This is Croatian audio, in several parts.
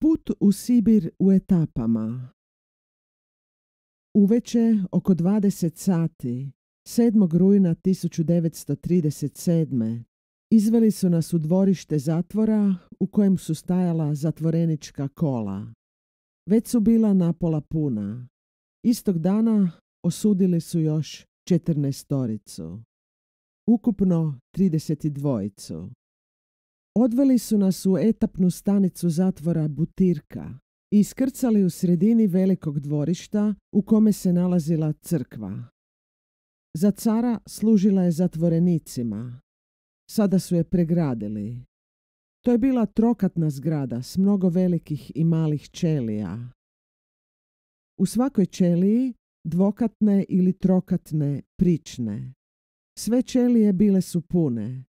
Put u Sibir u etapama. Uveče oko 20 sati, 7. rujna 1937. izveli su nas u dvorište zatvora u kojem su stajala zatvorenička kola. Već su bila napola puna. Istog dana osudili su još 14. Ukupno 32. Odveli su nas u etapnu stanicu zatvora Butirka i iskrcali u sredini velikog dvorišta u kome se nalazila crkva. Za cara služila je zatvorenicima. Sada su je pregradili. To je bila trokatna zgrada s mnogo velikih i malih ćelija. U svakoj ćeliji dvokatne ili trokatne prične. Sve ćelije bile su pune.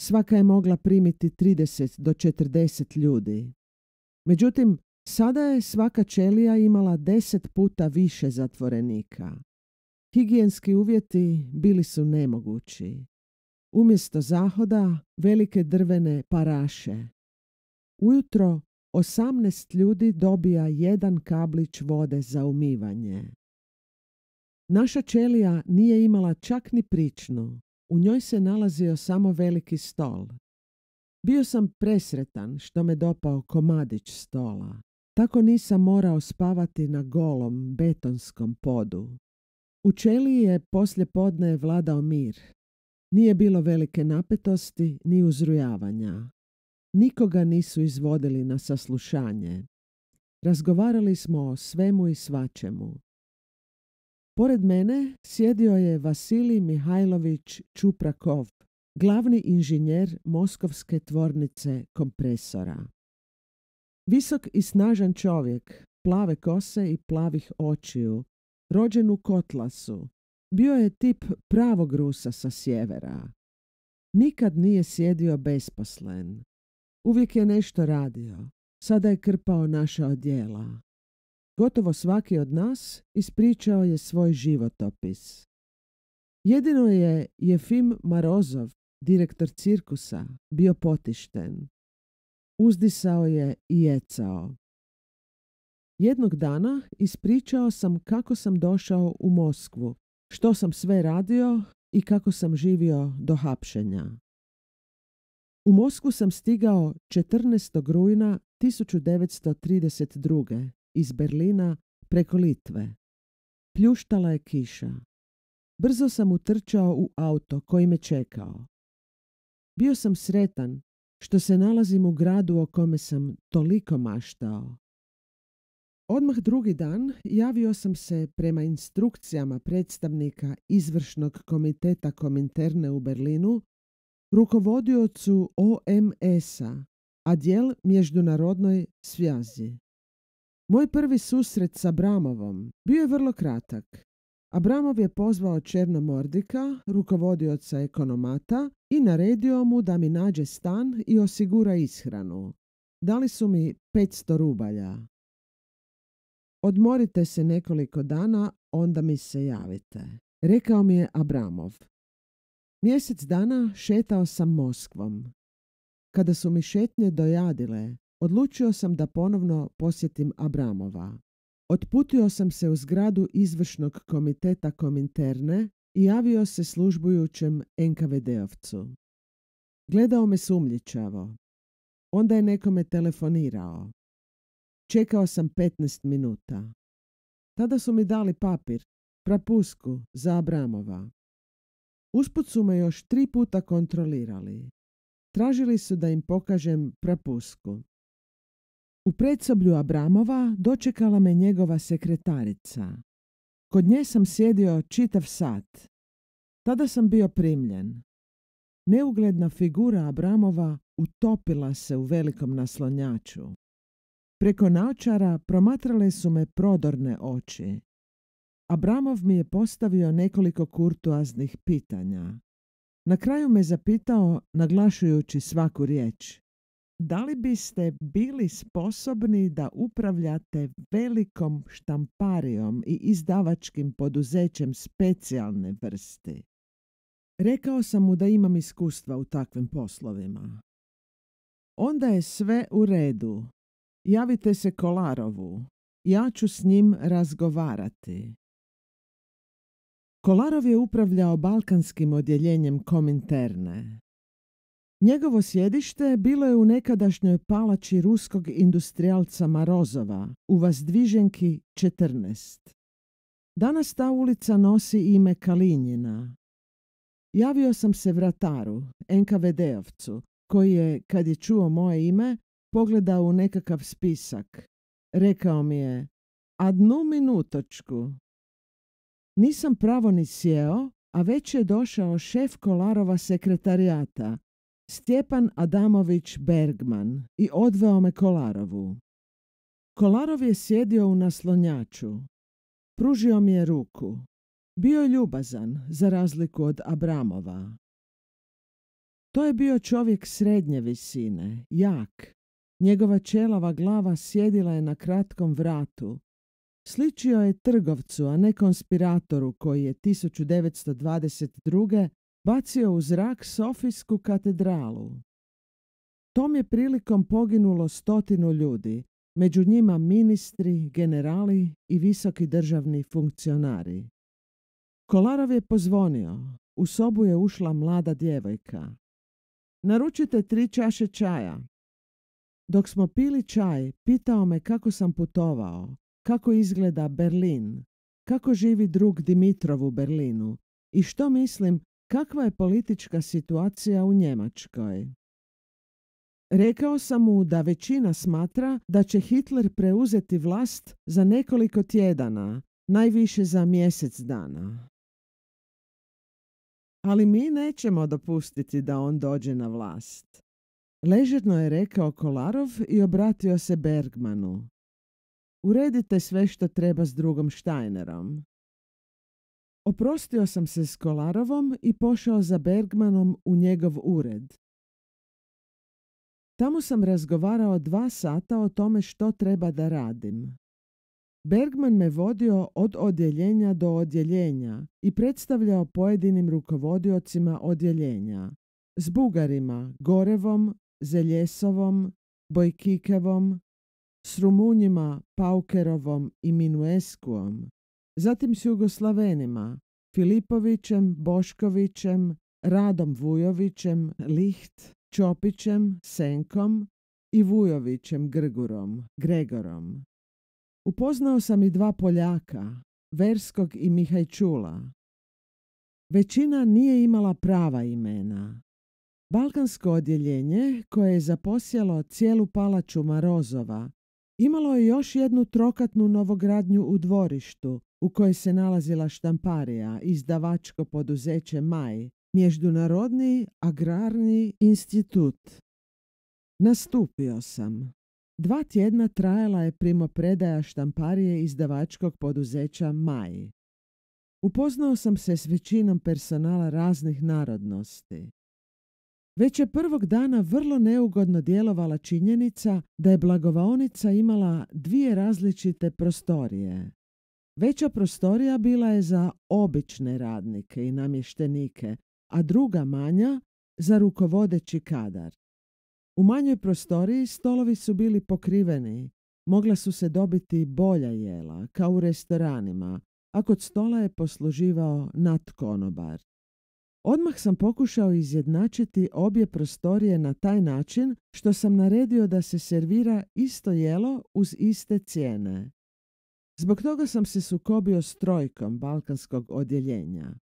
Svaka je mogla primiti 30 do 40 ljudi. Međutim, sada je svaka ćelija imala 10 puta više zatvorenika. Higijenski uvjeti bili su nemogući. Umjesto zahoda, velike drvene paraše. Ujutro 18 ljudi dobija jedan kablić vode za umivanje. Naša ćelija nije imala čak ni pričnu. U njoj se nalazio samo veliki stol. Bio sam presretan što me dopao komadić stola. Tako nisam morao spavati na golom betonskom podu. U ćeliji je poslje podne vladao mir. Nije bilo velike napetosti ni uzrujavanja. Nikoga nisu izvodili na saslušanje. Razgovarali smo o svemu i svačemu. Pored mene sjedio je Vasilij Mihajlović Čuprakov, glavni inženjer Moskovske tvornice kompresora. Visok i snažan čovjek, plave kose i plavih očiju, rođen u Kotlasu, bio je tip pravog Rusa sa sjevera. Nikad nije sjedio besposlen. Uvijek je nešto radio. Sada je krpao naša odjela. Gotovo svaki od nas ispričao je svoj životopis. Jedino je Jefim Marozov, direktor cirkusa, bio potišten. Uzdisao je i jecao. Jednog dana ispričao sam kako sam došao u Moskvu, što sam sve radio i kako sam živio do hapšenja. U Moskvu sam stigao 14. rujna 1932. iz Berlina preko Litve. Pljuštala je kiša. Brzo sam utrčao u auto koji me čekao. Bio sam sretan što se nalazim u gradu o kome sam toliko maštao. Odmah drugi dan javio sam se prema instrukcijama predstavnika izvršnog komiteta Kominterne u Berlinu rukovodiocu OMS-a, Adjel međunarodnoj svjazi. Moj prvi susret s Abramovom bio je vrlo kratak. Abramov je pozvao Černomordika, rukovodioca ekonomata, i naredio mu da mi nađe stan i osigura ishranu. Dali su mi 500 rubalja. Odmorite se nekoliko dana, onda mi se javite, rekao mi je Abramov. Mjesec dana šetao sam Moskvom. Kada su mi šetnje dojadile, odlučio sam da ponovno posjetim Abramova. Otputio sam se u zgradu izvršnog komiteta Kominterne i javio se službujućem NKVD-ovcu. Gledao me sumnjičavo. Onda je nekome telefonirao. Čekao sam 15 minuta. Tada su mi dali papir, prapusku za Abramova. Usput su me još 3 puta kontrolirali. Tražili su da im pokažem prapusku. U predsoblju Abramova dočekala me njegova sekretarica. Kod nje sam sjedio čitav sat. Tada sam bio primljen. Neugledna figura Abramova utopila se u velikom naslonjaču. Preko naočara promatrale su me prodorne oči. Abramov mi je postavio nekoliko kurtoaznih pitanja. Na kraju me zapitao, naglašujući svaku riječ: da li biste bili sposobni da upravljate velikom štamparijom i izdavačkim poduzećem specijalne vrste? Rekao sam mu da imam iskustva u takvim poslovima. Onda je sve u redu. Javite se Kolarovu. Ja ću s njim razgovarati. Kolarov je upravljao balkanskim odjeljenjem Kominterne. Njegovo sjedište bilo je u nekadašnjoj palači ruskog industrijalca Marozova u Vazdviženki 14. Danas ta ulica nosi ime Kalinjina. Javio sam se vrataru, NKVD-ovcu, koji je, kad je čuo moje ime, pogledao u nekakav spisak. Rekao mi je: "Adnu minutočku." Nisam pravo ni sjeo, a već je došao šef Kolarova sekretarijata, Stjepan Adamović Bergman, i odveo me Kolarovu. Kolarov je sjedio u naslonjaču. Pružio mi je ruku. Bio je ljubazan, za razliku od Abramova. To je bio čovjek srednje visine, jak. Njegova čelava glava sjedila je na kratkom vratu. Sličio je trgovcu, a ne konspiratoru koji je 1922. bacio u zrak Sofijsku katedralu. Tom je prilikom poginulo 100 ljudi, među njima ministri, generali i visoki državni funkcionari. Kolarov je pozvonio. U sobu je ušla mlada djevojka. "Naručite 3 čaše čaja." Dok smo pili čaj, pitao me kako sam putovao, kako izgleda Berlin, kako živi drug Dimitrov u Berlinu i što mislim kakva je politička situacija u Njemačkoj. Rekao sam mu da većina smatra da će Hitler preuzeti vlast za nekoliko tjedana, najviše za mjesec dana. Ali mi nećemo dopustiti da on dođe na vlast. Ležerno je rekao Kolarov i obratio se Bergmanu. Uredite sve što treba s drugom Steinerom. Oprostio sam se s Kolarovom i pošao za Bergmanom u njegov ured. Tamo sam razgovarao 2 sata o tome što treba da radim. Bergman me vodio od odjeljenja do odjeljenja i predstavljao pojedinim rukovodiocima odjeljenja. S Bugarima, Gorevom, Zeljesovom, Bojkikevom, s Rumunjima, Paukerovom i Minueskuom, zatim s Jugoslavenima, Filipovićem, Boškovićem, Radom Vujovićem, Licht, Čopićem, Senkom i Vujovićem Gregorom. Upoznao sam i 2 Poljaka, Verskog i Mihajčula. Većina nije imala prava imena. Balkansko odjeljenje, koje je zaposjelo cijelu palaču Marozova, imalo je još jednu trokatnu novogradnju u dvorištu, u kojoj se nalazila štamparija, izdavačko poduzeće Maj, Međunarodni agrarni institut. Nastupio sam. 2 tjedna trajala je primopredaja štamparije izdavačkog poduzeća Maj. Upoznao sam se s većinom personala raznih narodnosti. Već je prvog dana vrlo neugodno djelovala činjenica da je blagovaonica imala 2 različite prostorije. Veća prostorija bila je za obične radnike i namještenike, a druga manja za rukovodeći kadar. U manjoj prostoriji stolovi su bili pokriveni, mogla su se dobiti bolja jela, kao u restoranima, a kod stola je posluživao nadkonobar. Odmah sam pokušao izjednačiti obje prostorije na taj način što sam naredio da se servira isto jelo uz iste cijene. Zbog toga sam se sukobio s trojkom balkanskog odjeljenja.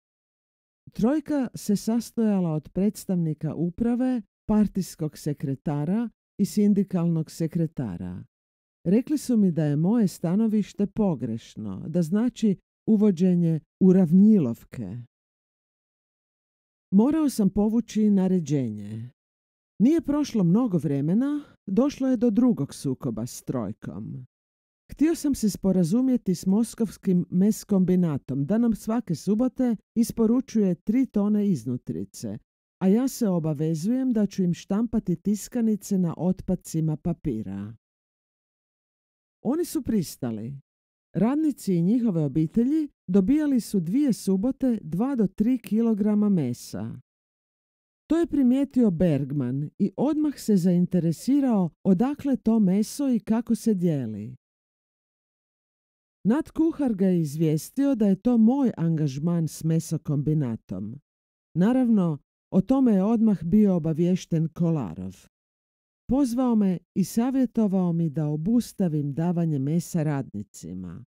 Trojka se sastojala od predstavnika uprave, partijskog sekretara i sindikalnog sekretara. Rekli su mi da je moje stanovište pogrešno, da znači uvođenje uravnilovke. Morao sam povući naređenje. Nije prošlo mnogo vremena, došlo je do drugog sukoba s trojkom. Htio sam se sporazumjeti s moskovskim meskombinatom da nam svake subote isporučuje 3 tone iznutrice, a ja se obavezujem da ću im štampati tiskanice na otpadcima papira. Oni su pristali. Radnici i njihove obitelji dobijali su 2 subote 2 do 3 kilograma mesa. To je primijetio Bergman i odmah se zainteresirao odakle to meso i kako se dijeli. Nadkuhar ga je izvijestio da je to moj angažman s mesokombinatom. Naravno, o tome je odmah bio obaviješten Kolarov. Pozvao me i savjetovao mi da obustavim davanje mesa radnicima.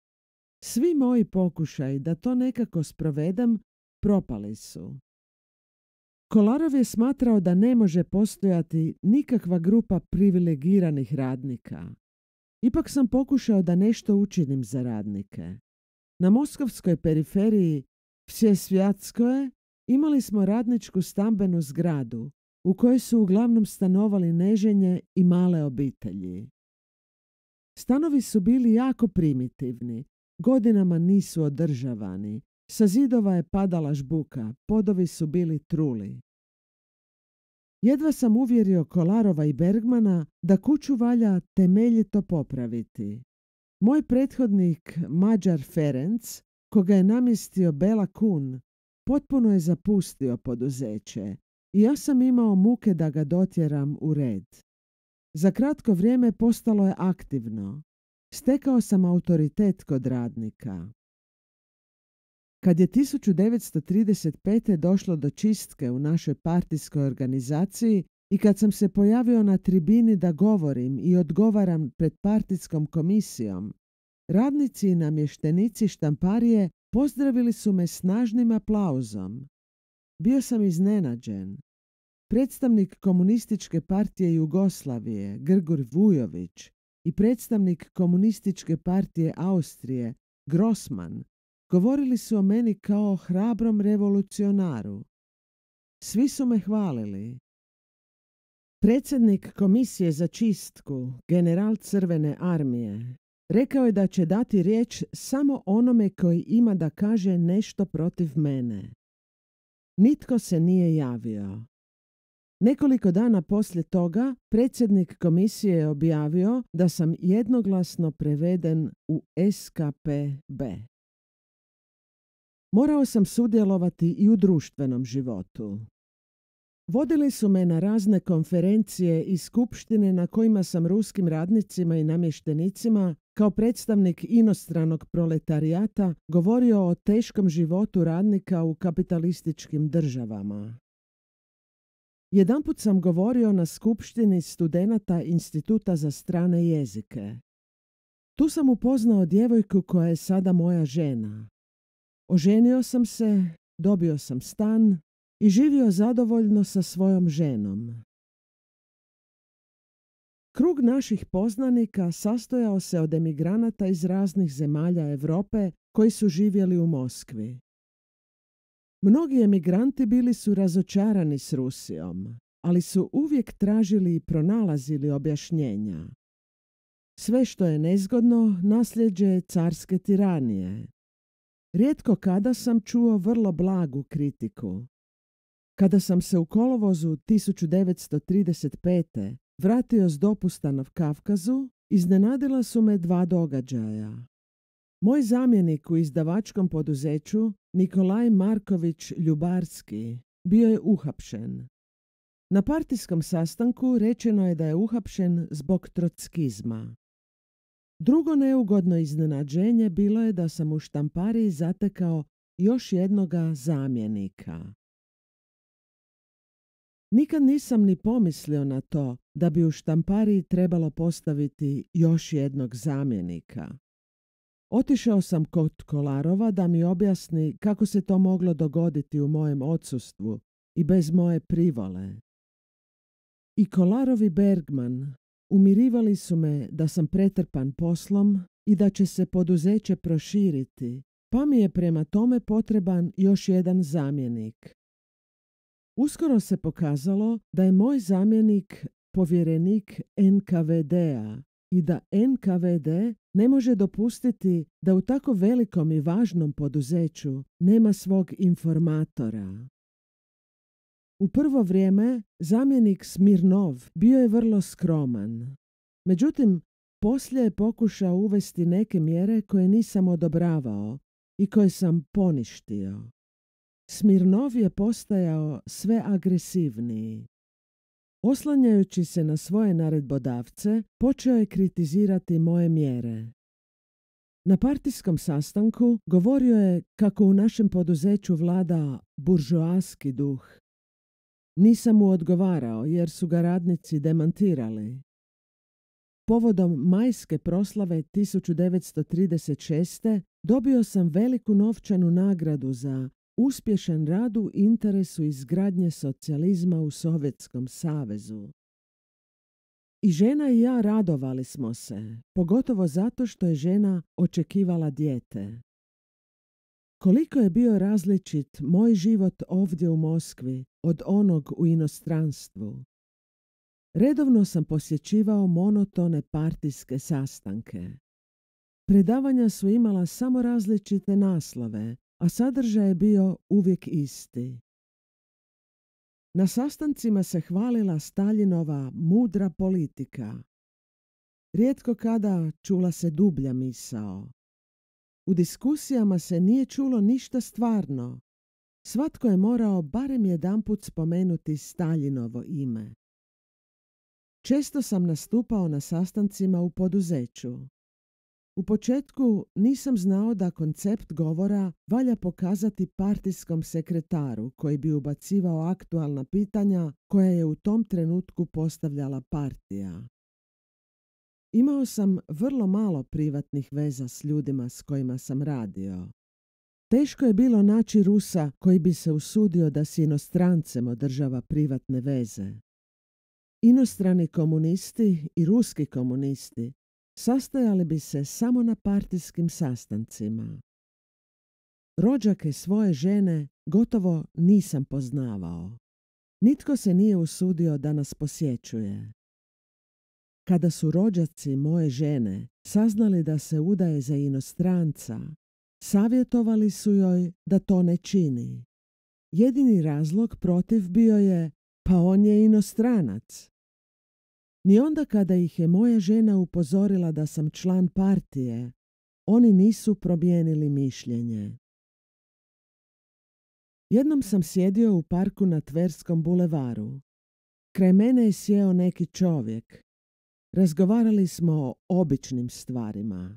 Svi moji pokušaji da to nekako sprovedem propali su. Kolarov je smatrao da ne može postojati nikakva grupa privilegiranih radnika. Ipak sam pokušao da nešto učinim za radnike. Na moskovskoj periferiji Vsesvjatskoje imali smo radničku stambenu zgradu u kojoj su uglavnom stanovali neženje i male obitelji. Stanovi su bili jako primitivni, godinama nisu održavani, sa zidova je padala žbuka, podovi su bili truli. Jedva sam uvjerio Kolarova i Bergmana da kuću valja temeljito popraviti. Moj prethodnik Mađar Ferenc, koga je namjestio Bela Kun, potpuno je zapustio poduzeće i ja sam imao muke da ga dotjeram u red. Za kratko vrijeme postalo je aktivno. Stekao sam autoritet kod radnika. Kad je 1935. došlo do čistke u našoj partijskoj organizaciji i kad sam se pojavio na tribini da govorim i odgovaram pred partijskom komisijom, radnici i namještenici štamparije pozdravili su me snažnim aplauzom. Bio sam iznenađen. Predstavnik Komunističke partije Jugoslavije, Grgur Vujović, i predstavnik Komunističke partije Austrije, Grossman, govorili su o meni kao o hrabrom revolucionaru. Svi su me hvalili. Predsjednik Komisije za čistku, general Crvene armije, rekao je da će dati riječ samo onome koji ima da kaže nešto protiv mene. Nitko se nije javio. Nekoliko dana poslije toga predsjednik komisije je objavio da sam jednoglasno preveden u SKPB. Morao sam sudjelovati i u društvenom životu. Vodili su me na razne konferencije i skupštine na kojima sam ruskim radnicima i namještenicima kao predstavnik inostranog proletarijata govorio o teškom životu radnika u kapitalističkim državama. Jedanput sam govorio na skupštini studenata Instituta za strane jezike. Tu sam upoznao djevojku koja je sada moja žena. Oženio sam se, dobio sam stan i živio zadovoljno sa svojom ženom. Krug naših poznanika sastojao se od emigranata iz raznih zemalja Europe koji su živjeli u Moskvi. Mnogi emigranti bili su razočarani s Rusijom, ali su uvijek tražili i pronalazili objašnjenja. Sve što je nezgodno nasljeđe je carske tiranije. Rijetko kada sam čuo vrlo blagu kritiku. Kada sam se u kolovozu 1935. vratio s dopusta na Kavkazu, iznenadila su me dva događaja. Moj zamjenik u izdavačkom poduzeću, Nikolaj Marković Ljubarski, bio je uhapšen. Na partijskom sastanku rečeno je da je uhapšen zbog trockizma. Drugo neugodno iznenađenje bilo je da sam u štampariji zatekao još jednoga zamjenika. Nikad nisam ni pomislio na to da bi u štampariji trebalo postaviti još jednog zamjenika. Otišao sam kod Kolarova da mi objasni kako se to moglo dogoditi u mojem odsustvu i bez moje privole. I Kolarov i Bergman umirivali su me da sam pretrpan poslom i da će se poduzeće proširiti, pa mi je prema tome potreban još jedan zamjenik. Uskoro se pokazalo da je moj zamjenik povjerenik NKVD-a i da NKVD ne može dopustiti da u tako velikom i važnom poduzeću nema svog informatora. U prvo vrijeme zamjenik Smirnov bio je vrlo skroman. Međutim, poslije je pokušao uvesti neke mjere koje nisam odobravao i koje sam poništio. Smirnov je postajao sve agresivniji. Oslanjajući se na svoje naredbodavce, počeo je kritizirati moje mjere. Na partijskom sastanku govorio je kako u našem poduzeću vlada buržoaski duh. Nisam mu odgovarao jer su ga radnici demantirali. Povodom majske proslave 1936. dobio sam veliku novčanu nagradu za uspješan rad u interesu izgradnje socijalizma u Sovjetskom savezu. I žena i ja radovali smo se, pogotovo zato što je žena očekivala dijete. Koliko je bio različit moj život ovdje u Moskvi od onog u inostranstvu. Redovno sam posjećivao monotone partijske sastanke. Predavanja su imala samo različite naslove, a sadržaj je bio uvijek isti. Na sastancima se hvalila Staljinova mudra politika. Rijetko kada čula se dublja misao. U diskusijama se nije čulo ništa stvarno. Svatko je morao barem jedanput spomenuti Staljinovo ime. Često sam nastupao na sastancima u poduzeću. U početku nisam znao da koncept govora valja pokazati partijskom sekretaru koji bi ubacivao aktualna pitanja koja je u tom trenutku postavljala partija. Imao sam vrlo malo privatnih veza s ljudima s kojima sam radio. Teško je bilo naći Rusa koji bi se usudio da s inostrancem održava privatne veze. Inostrani komunisti i ruski komunisti sastajali bi se samo na partijskim sastancima. Rođake svoje žene gotovo nisam poznavao. Nitko se nije usudio da nas posjećuje. Kada su rođaci moje žene saznali da se udaje za inostranca, savjetovali su joj da to ne čini. Jedini razlog protiv bio je, pa on je inostranac. Ni onda kada ih je moja žena upozorila da sam član partije, oni nisu promijenili mišljenje. Jednom sam sjedio u parku na Tverskom bulevaru. Kraj mene je sjeo neki čovjek. Razgovarali smo o običnim stvarima.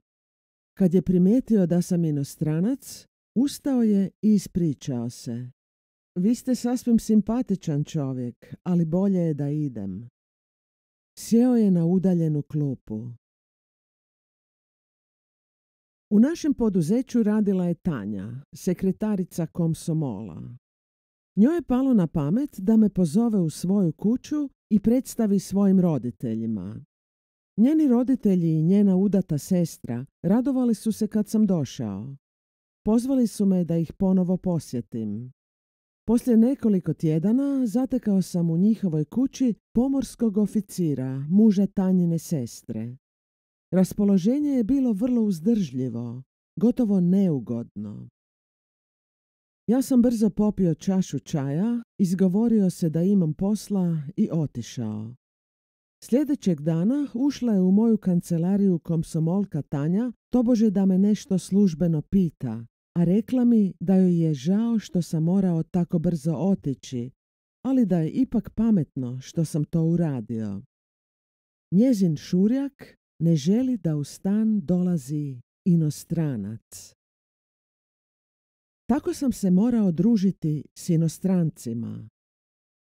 Kad je primijetio da sam inostranac, ustao je i ispričao se. Vi ste sasvim simpatičan čovjek, ali bolje je da idem. Sjeo je na udaljenu klupu. U našem poduzeću radila je Tanja, sekretarica komsomola. Njoj je palo na pamet da me pozove u svoju kuću i predstavi svojim roditeljima. Njeni roditelji i njena udata sestra radovali su se kad sam došao. Pozvali su me da ih ponovo posjetim. Poslije nekoliko tjedana zatekao sam u njihovoj kući pomorskog oficira, muža Tanjine sestre. Raspoloženje je bilo vrlo uzdržljivo, gotovo neugodno. Ja sam brzo popio čašu čaja, izgovorio se da imam posla i otišao. Sljedećeg dana ušla je u moju kancelariju komsomolka Tanja, tobože da me nešto službeno pita, a rekla mi da joj je žao što sam morao tako brzo otići, ali da je ipak pametno što sam to uradio. Njezin šurjak ne želi da u stan dolazi inostranac. Tako sam se morao družiti s inostrancima.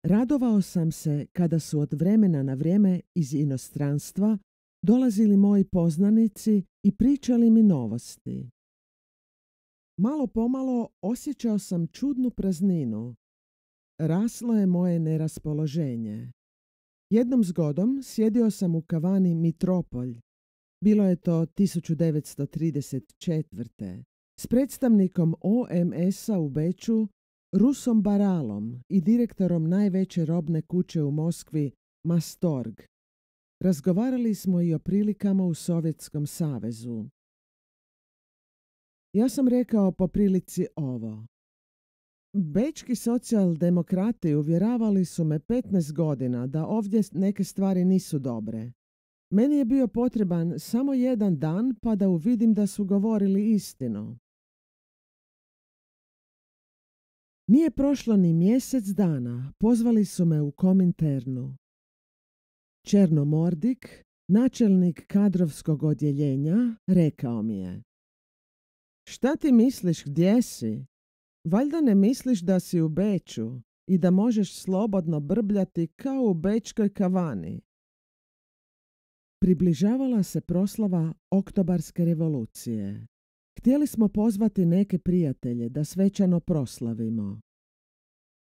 Radovao sam se kada su od vremena na vrijeme iz inostranstva dolazili moji poznanici i pričali mi novosti. Malo pomalo osjećao sam čudnu prazninu. Raslo je moje neraspoloženje. Jednom zgodom sjedio sam u kavani Mitropolj. Bilo je to 1934. s predstavnikom OMS-a u Beču, Rusom Baralom i direktorom najveće robne kuće u Moskvi, Mastorg. Razgovarali smo i o prilikama u Sovjetskom savezu. Ja sam rekao po prilici ovo. Bečki socijaldemokrati uvjeravali su me 15 godina da ovdje neke stvari nisu dobre. Meni je bio potreban samo jedan dan pa da uvidim da su govorili istinu. Nije prošlo ni mjesec dana, pozvali su me u Kominternu. Černo Mordik, načelnik kadrovskog odjeljenja, rekao mi je: šta ti misliš gdje si? Valjda ne misliš da si u Beču i da možeš slobodno brbljati kao u bečkoj kavani. Približavala se proslava Oktobarske revolucije. Htjeli smo pozvati neke prijatelje da svečano proslavimo.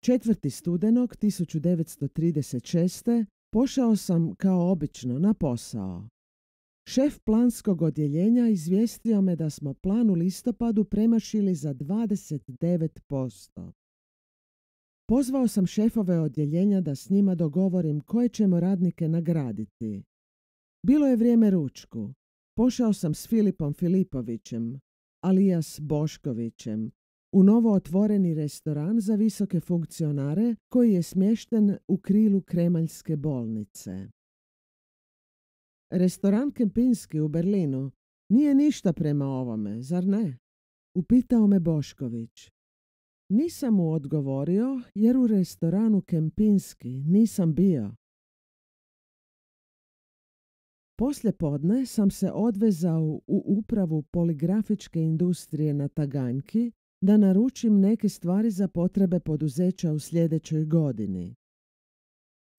4. studenog 1936. pošao sam kao obično na posao. Šef planskog odjeljenja izvijestio me da smo plan u listopadu premašili za 29%. Pozvao sam šefove odjeljenja da s njima dogovorim koje ćemo radnike nagraditi. Bilo je vrijeme ručku. Pošao sam s Filipom Filipovićem, alias Boškovićem, u novo otvoreni restoran za visoke funkcionare koji je smješten u krilu Kremaljske bolnice. Restoran Kempinski u Berlinu nije ništa prema ovome, zar ne? Upitao me Bošković. Nisam mu odgovorio jer u restoranu Kempinski nisam bio. Poslje podne sam se odvezao u upravu poligrafičke industrije na Taganjki da naručim neke stvari za potrebe poduzeća u sljedećoj godini.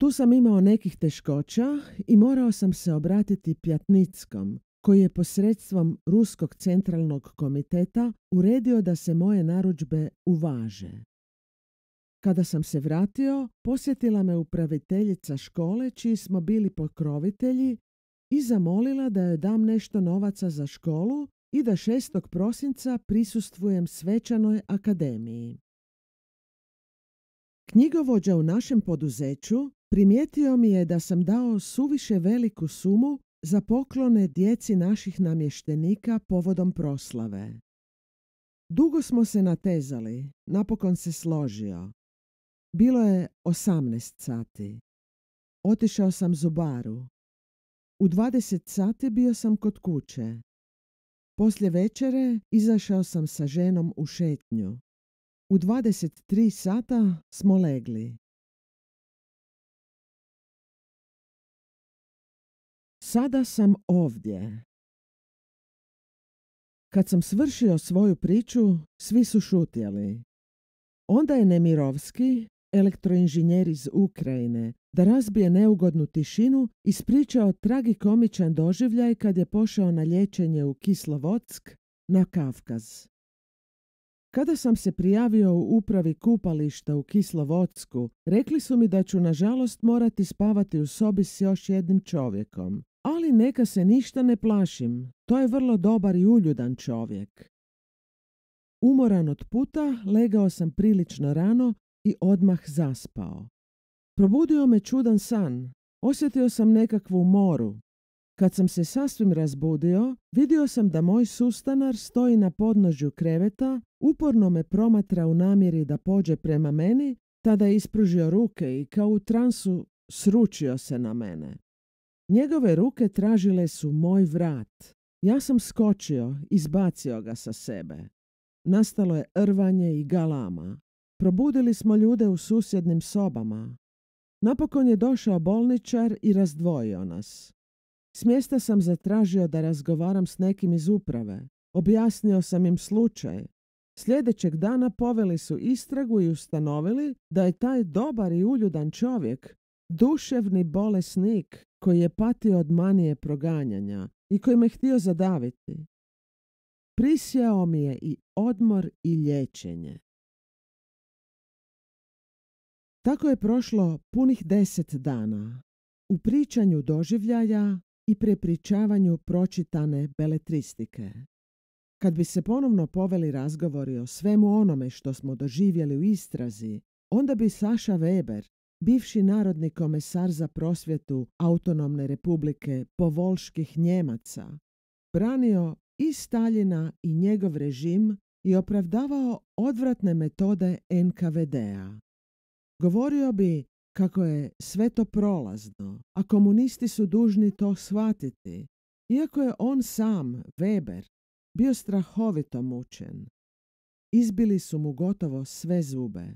Tu sam imao nekih teškoća i morao sam se obratiti Pjatnickom, koji je posredstvom Ruskog centralnog komiteta uredio da se moje narudžbe uvaže. Kada sam se vratio, posjetila me upraviteljica škole čiji smo bili pokrovitelji i zamolila da joj dam nešto novaca za školu i da 6. prosinca prisustvujem svečanoj akademiji. Knjigovođa u našem poduzeću primijetio mi je da sam dao suviše veliku sumu za poklone djeci naših namještenika povodom proslave. Dugo smo se natezali, napokon se složio. Bilo je 18 sati. Otišao sam zubaru. U 20 sati bio sam kod kuće. Poslije večere izašao sam sa ženom u šetnju. U 23 sata smo legli. Sada sam ovdje. Kad sam svršio svoju priču, svi su šutjeli. Onda je Nemirovski, elektroinženjer iz Ukrajine, da razbije neugodnu tišinu, ispričao tragikomičan doživljaj kad je pošao na liječenje u Kislovodsk na Kavkaz. Kada sam se prijavio u upravi kupališta u Kislovodsku, rekli su mi da ću nažalost morati spavati u sobi s još jednim čovjekom. Ali neka se ništa ne plašim, to je vrlo dobar i uljudan čovjek. Umoran od puta, legao sam prilično rano i odmah zaspao. Probudio me čudan san, osjetio sam nekakvu moru. Kad sam se sasvim razbudio, vidio sam da moj sustanar stoji na podnožju kreveta, uporno me promatra u namjeri da pođe prema meni, tada je ispružio ruke i kao u transu sručio se na mene. Njegove ruke tražile su moj vrat. Ja sam skočio, izbacio ga sa sebe. Nastalo je rvanje i galama. Probudili smo ljude u susjednim sobama. Napokon je došao bolničar i razdvojio nas. S mjesta sam zatražio da razgovaram s nekim iz uprave. Objasnio sam im slučaj. Sljedećeg dana poveli su istragu i ustanovili da je taj dobar i uljudan čovjek duševni bolesnik koji je patio od manije proganjanja i koji me htio zadaviti. Prisjao mi je i odmor i liječenje. Tako je prošlo punih 10 dana u pričanju doživljaja i prepričavanju pročitane beletristike. Kad bi se ponovno poveli razgovori o svemu onome što smo doživjeli u istrazi, onda bi Saša Weber, bivši narodni komesar za prosvjetu Autonomne republike Povolških Njemaca, branio i Staljina i njegov režim i opravdavao odvratne metode NKVD-a. Govorio bi kako je sve to prolazno, a komunisti su dužni to shvatiti, iako je on sam, Weber, bio strahovito mučen. Izbili su mu gotovo sve zube.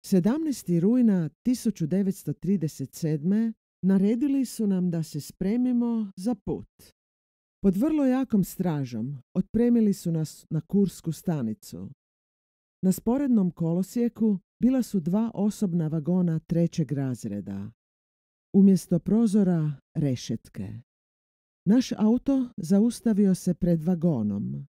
17. rujna 1937. naredili su nam da se spremimo za put. Pod vrlo jakom stražom otpremili su nas na Kursku stanicu. Na sporednom kolosijeku bila su 2 osobna vagona 3. razreda. Umjesto prozora rešetke. Naš auto zaustavio se pred vagonom.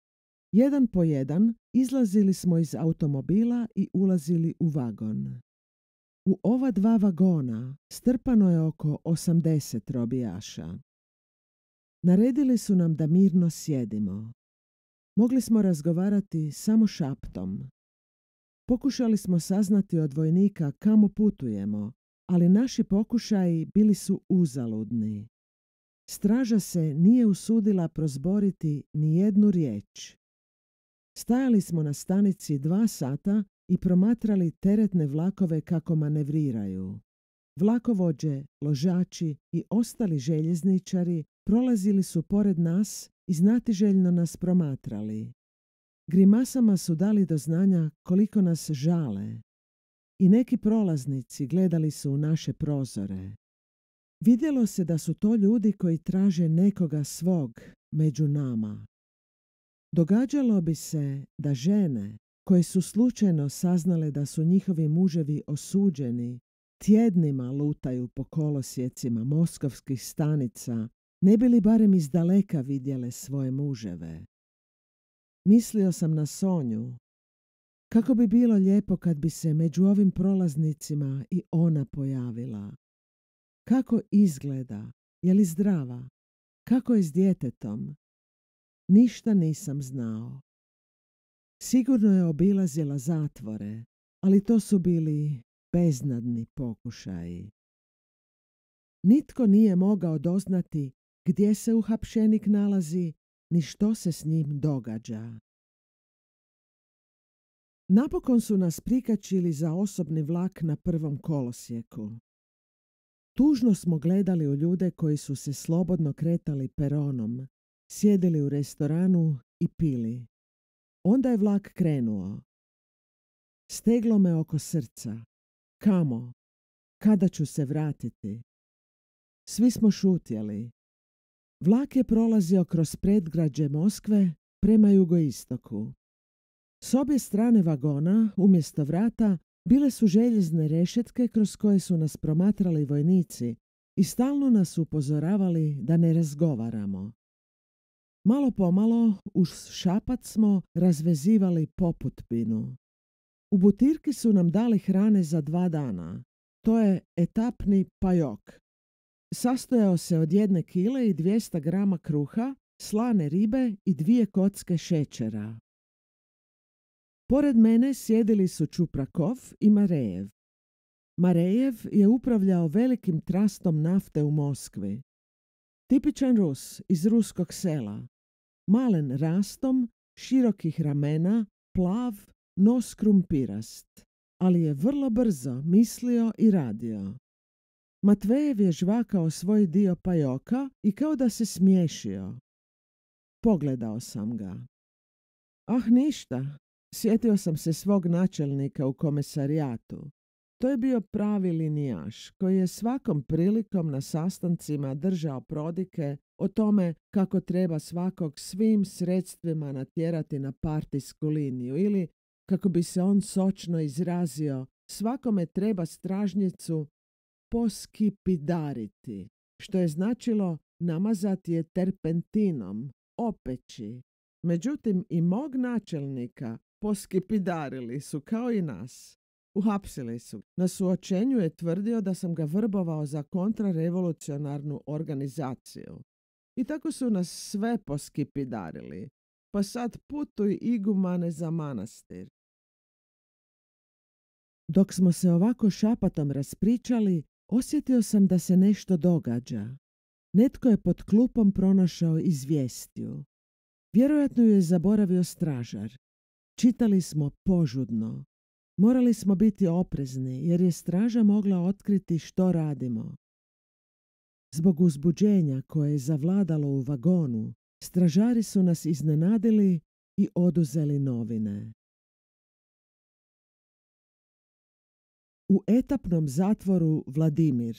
Jedan po jedan izlazili smo iz automobila i ulazili u vagon. U ova 2 vagona strpano je oko 80 robijaša. Naredili su nam da mirno sjedimo. Mogli smo razgovarati samo šaptom. Pokušali smo saznati od vojnika kamo putujemo, ali naši pokušaji bili su uzaludni. Straža se nije usudila prozboriti ni jednu riječ. Stajali smo na stanici 2 sata i promatrali teretne vlakove kako manevriraju. Vlakovođe, ložači i ostali željezničari prolazili su pored nas i znatiželjno nas promatrali. Grimasama su dali do znanja koliko nas žale. I neki prolaznici gledali su u naše prozore. Vidjelo se da su to ljudi koji traže nekoga svog među nama. Događalo bi se da žene koje su slučajno saznale da su njihovi muževi osuđeni, tjednima lutaju po kolosijecima moskovskih stanica, ne bi li barem iz daleka vidjele svoje muževe. Mislio sam na Sonju. Kako bi bilo lijepo kad bi se među ovim prolaznicima i ona pojavila. Kako izgleda? Je li zdrava? Kako je s djetetom? Ništa nisam znao. Sigurno je obilazila zatvore, ali to su bili beznadni pokušaji. Nitko nije mogao doznati gdje se uhapšenik nalazi, ni što se s njim događa. Napokon su nas prikačili za osobni vlak na 1. kolosijeku. Tužno smo gledali u ljude koji su se slobodno kretali peronom, sjedili u restoranu i pili. Onda je vlak krenuo. Steglo me oko srca. Kamo? Kada ću se vratiti? Svi smo šutjeli. Vlak je prolazio kroz predgrađe Moskve prema jugoistoku. S obje strane vagona, umjesto vrata, bile su željezne rešetke kroz koje su nas promatrali vojnici i stalno nas upozoravali da ne razgovaramo. Malo pomalo uz šapat smo razvezivali poputbinu. U butirki su nam dali hrane za 2 dana. To je etapni pajok. Sastojao se od 1 kile i 200 grama kruha, slane ribe i 2 kocke šećera. Pored mene sjedili su Čuprakov i Marejev. Marejev je upravljao velikim trastom nafte u Moskvi. Tipičan Rus iz ruskog sela. Malen rastom, širokih ramena, plav, nos krumpirast. Ali je vrlo brzo mislio i radio. Matvejev je žvakao svoj dio pajoka i kao da se smiješio. Pogledao sam ga. Ah, ništa. Sjetio sam se svog načelnika u komisarijatu. To je bio pravi linijaš koji je svakom prilikom na sastancima držao prodike o tome kako treba svakog svim sredstvima natjerati na partijsku liniju ili, kako bi se on sočno izrazio, svakome treba stražnjicu poskipidariti, što je značilo namazati je terpentinom, opeći. Međutim, i mog načelnika poskipidarili su kao i nas. Uhapsili su. Na suočenju je tvrdio da sam ga vrbovao za kontrarevolucionarnu organizaciju. I tako su nas sve poskipidarili. Pa sad putuj igumane za manastir. Dok smo se ovako šapatom raspričali, osjetio sam da se nešto događa. Netko je pod klupom pronašao izvjestiju. Vjerojatno ju je zaboravio stražar. Čitali smo požudno. Morali smo biti oprezni jer je straža mogla otkriti što radimo. Zbog uzbuđenja koje je zavladalo u vagonu, stražari su nas iznenadili i oduzeli novine. U etapnom zatvoru Vladimir.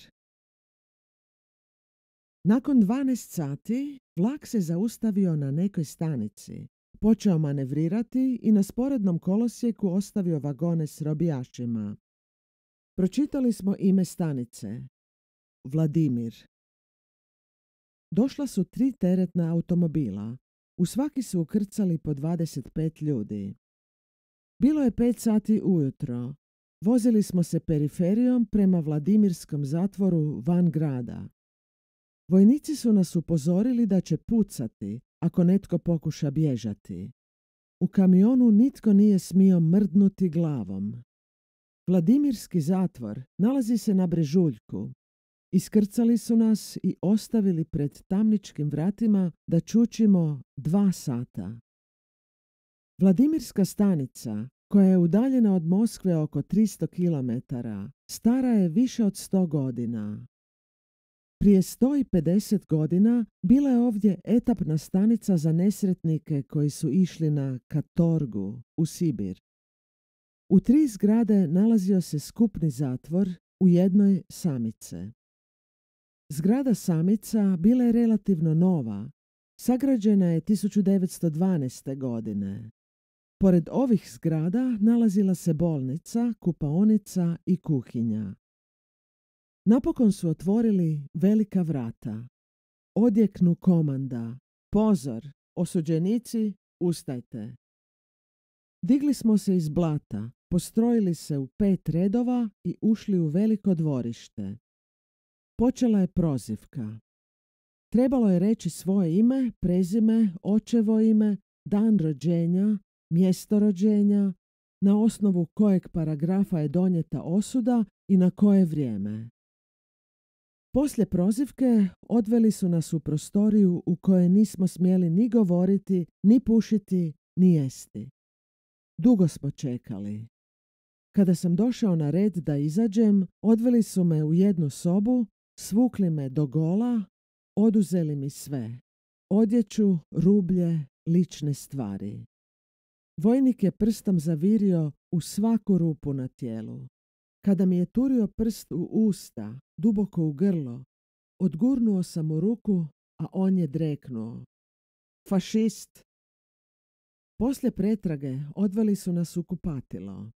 Nakon 12 sati vlak se zaustavio na nekoj stanici. Počeo manevrirati i na sporednom kolosijeku ostavio vagone s robijašima. Pročitali smo ime stanice. Vladimir. Došla su 3 teretna automobila. U svaki su ukrcali po 25 ljudi. Bilo je 5 sati ujutro. Vozili smo se periferijom prema Vladimirskom zatvoru van grada. Vojnici su nas upozorili da će pucati ako netko pokuša bježati. U kamionu nitko nije smio mrdnuti glavom. Vladimirski zatvor nalazi se na brežuljku. Iskrcali su nas i ostavili pred tamničkim vratima da čučimo 2 sata. Vladimirska stanica, koja je udaljena od Moskve oko 300 km, stara je više od 100 godina. Prije 150 godina bila je ovdje etapna stanica za nesretnike koji su išli na katorgu u Sibir. U 3 zgrade nalazio se skupni zatvor, u jednoj samice. Zgrada samica bila je relativno nova, sagrađena je 1912. godine. Pored ovih zgrada nalazila se bolnica, kupaonica i kuhinja. Napokon su otvorili velika vrata. Odjeknu komanda. Pozor, osuđenici, ustajte. Digli smo se iz blata, postrojili se u 5 redova i ušli u veliko dvorište. Počela je prozivka. Trebalo je reći svoje ime, prezime, očevo ime, dan rođenja, mjesto rođenja, na osnovu kojeg paragrafa je donijeta osuda i na koje vrijeme. Poslije prozivke odveli su nas u prostoriju u kojoj nismo smjeli ni govoriti, ni pušiti, ni jesti. Dugo smo čekali. Kada sam došao na red da izađem, odveli su me u jednu sobu, svukli me do gola, oduzeli mi sve. Odjeću, rublje, lične stvari. Vojnik je prstom zavirio u svaku rupu na tijelu. Kada mi je turio prst u usta, duboko u grlo, odgurnuo sam mu ruku, a on je dreknuo. Fašist! Poslije pretrage odveli su nas u kupatilo.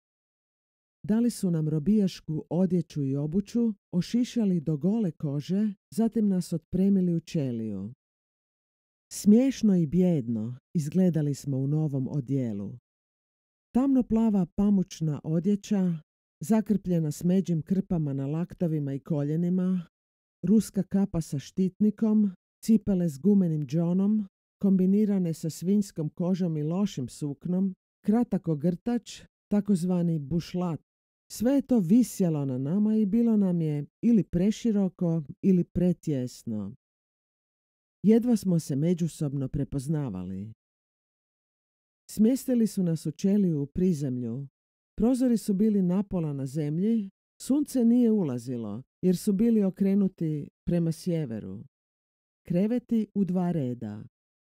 Dali su nam robijašku odjeću i obuću, ošišali do gole kože, zatim nas otpremili u ćeliju. Smiješno i bijedno izgledali smo u novom odjelu. Tamno plava pamučna odjeća, zakrpljena s međim krpama na laktovima i koljenima, ruska kapa sa štitnikom, cipele s gumenim džonom, kombinirane sa svinjskom kožom i lošim suknom, kratak ogrtač, takozvani bušlat. Sve je to visjelo na nama i bilo nam je ili preširoko ili pretjesno. Jedva smo se međusobno prepoznavali. Smjestili su nas u ćeliju u prizemlju. Prozori su bili napola na zemlji, sunce nije ulazilo jer su bili okrenuti prema sjeveru. Kreveti u 2 reda.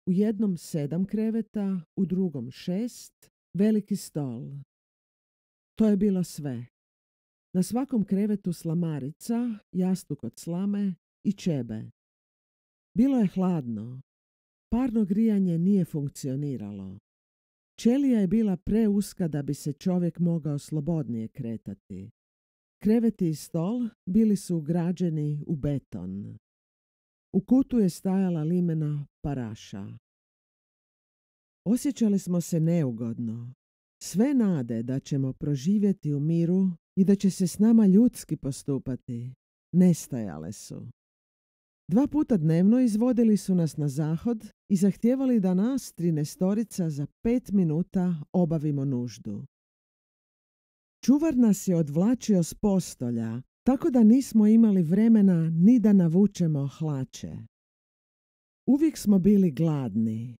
U jednom 7 kreveta, u drugom 6, veliki stol. To je bilo sve. Na svakom krevetu slamarica, jastuk od slame i ćebe. Bilo je hladno. Parno grijanje nije funkcioniralo. Ćelija je bila preuska da bi se čovjek mogao slobodnije kretati. Kreveti i stol bili su ugrađeni u beton. U kutu je stajala limena paraša. Osjećali smo se neugodno. Sve nade da ćemo proživjeti u miru i da će se s nama ljudski postupati nestajale su. 2 puta dnevno izvodili su nas na zahod i zahtijevali da nas 13 za 5 minuta obavimo nuždu. Čuvar nas je odvlačio s postolja, tako da nismo imali vremena ni da navučemo hlače. Uvijek smo bili gladni.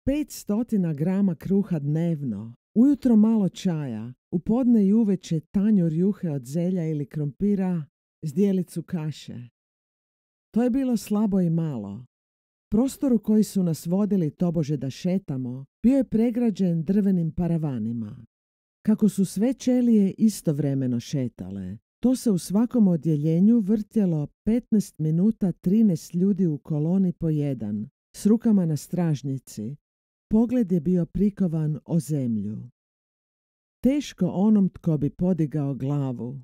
500 grama kruha dnevno, ujutro malo čaja, u podne i uveče tanjur juhe od zelja ili krompira s dijelicu kaše. To je bilo slabo i malo. Prostor u koji su nas vodili tobože da šetamo bio je pregrađen drvenim paravanima. Kako su sve ćelije istovremeno šetale, to se u svakom odjeljenju vrtjelo 15 minuta 13 ljudi u koloni po jedan, s rukama na stražnjici. Pogled je bio prikovan o zemlju. Teško onom tko bi podigao glavu.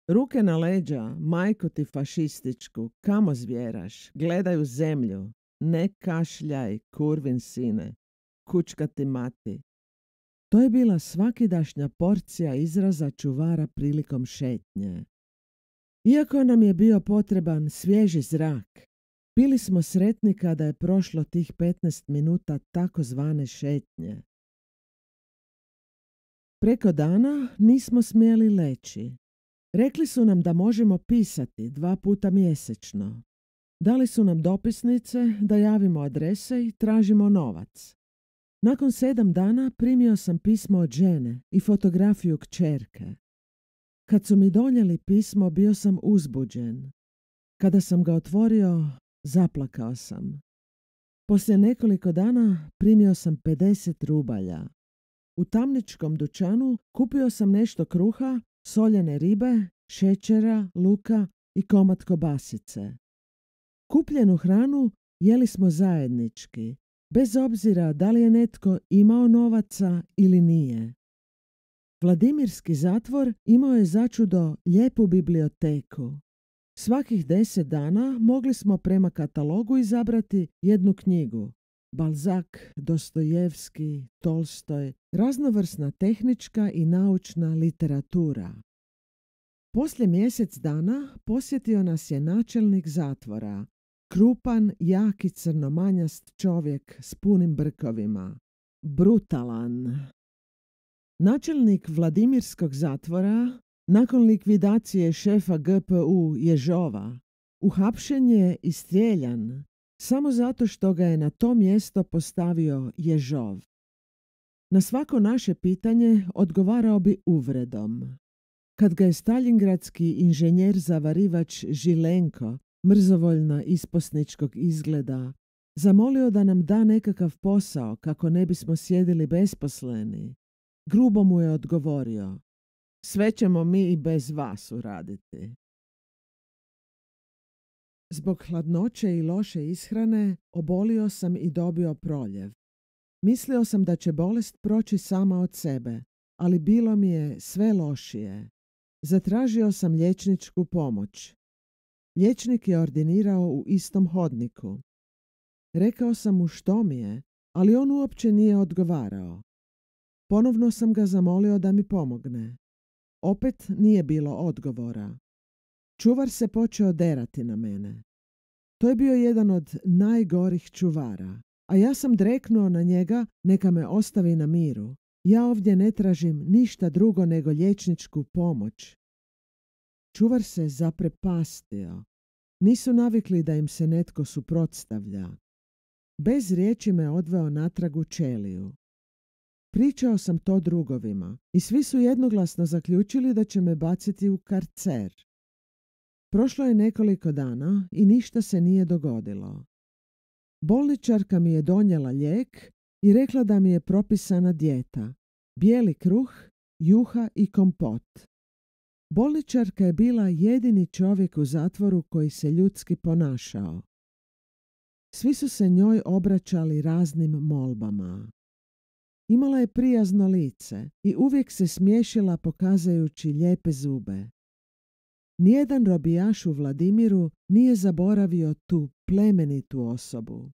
Ruke na leđa, majku ti fašističku, kamo zvjeraš, gledaju zemlju, ne kašljaj, kurvin sine, kučka ti mati. To je bila svakidašnja porcija izraza čuvara prilikom šetnje. Iako nam je bio potreban svježi zrak, bili smo sretni kada je prošlo tih 15 minuta takozvane šetnje. Preko dana nismo smjeli leći. Rekli su nam da možemo pisati 2 puta mjesečno. Dali su nam dopisnice da javimo adrese i tražimo novac. Nakon 7 dana primio sam pismo od žene i fotografiju kćerke. Kad su mi donijeli pismo, bio sam uzbuđen. Kada sam ga otvorio, zaplakao sam. Poslije nekoliko dana primio sam 50 rubalja. U tamničkom dućanu kupio sam nešto kruha, soljene ribe, šećera, luka i komad kobasice. Kupljenu hranu jeli smo zajednički, bez obzira da li je netko imao novaca ili nije. Vladimirski zatvor imao je začudo lijepu biblioteku. Svakih 10 dana mogli smo prema katalogu izabrati jednu knjigu. Balzac, Dostojevski, Tolstoj, raznovrsna tehnička i naučna literatura. Poslije mjesec dana posjetio nas je načelnik zatvora, krupan, jak i crnomanjast čovjek s punim brkovima. Brutalan. Načelnik Vladimirskog zatvora, nakon likvidacije šefa GPU Ježova, uhapšen je i strijeljan samo zato što ga je na to mjesto postavio Ježov. Na svako naše pitanje odgovarao bi uvredom. Kad ga je staljingradski inženjer zavarivač Žilenko, mrzovoljna isposničkog izgleda, zamolio da nam da nekakav posao kako ne bismo sjedili besposleni, grubo mu je odgovorio: sve ćemo mi i bez vas uraditi. Zbog hladnoće i loše ishrane obolio sam i dobio proljev. Mislio sam da će bolest proći sama od sebe, ali bilo mi je sve lošije. Zatražio sam liječničku pomoć. Liječnik je ordinirao u istom hodniku. Rekao sam mu što mi je, ali on uopće nije odgovarao. Ponovno sam ga zamolio da mi pomogne. Opet nije bilo odgovora. Čuvar se počeo derati na mene. To je bio jedan od najgorih čuvara, a ja sam dreknuo na njega neka me ostavi na miru. Ja ovdje ne tražim ništa drugo nego liječničku pomoć. Čuvar se zaprepastio. Nisu navikli da im se netko suprotstavlja. Bez riječi me odveo natrag u ćeliju. Pričao sam to drugovima i svi su jednoglasno zaključili da će me baciti u karcer. Prošlo je nekoliko dana i ništa se nije dogodilo. Bolničarka mi je donijela lijek i rekla da mi je propisana dijeta: bijeli kruh, juha i kompot. Bolničarka je bila jedini čovjek u zatvoru koji se ljudski ponašao. Svi su se njoj obraćali raznim molbama. Imala je prijazno lice i uvijek se smiješila pokazajući lijepe zube. Nijedan robijaš u Vladimiru nije zaboravio tu plemenitu osobu.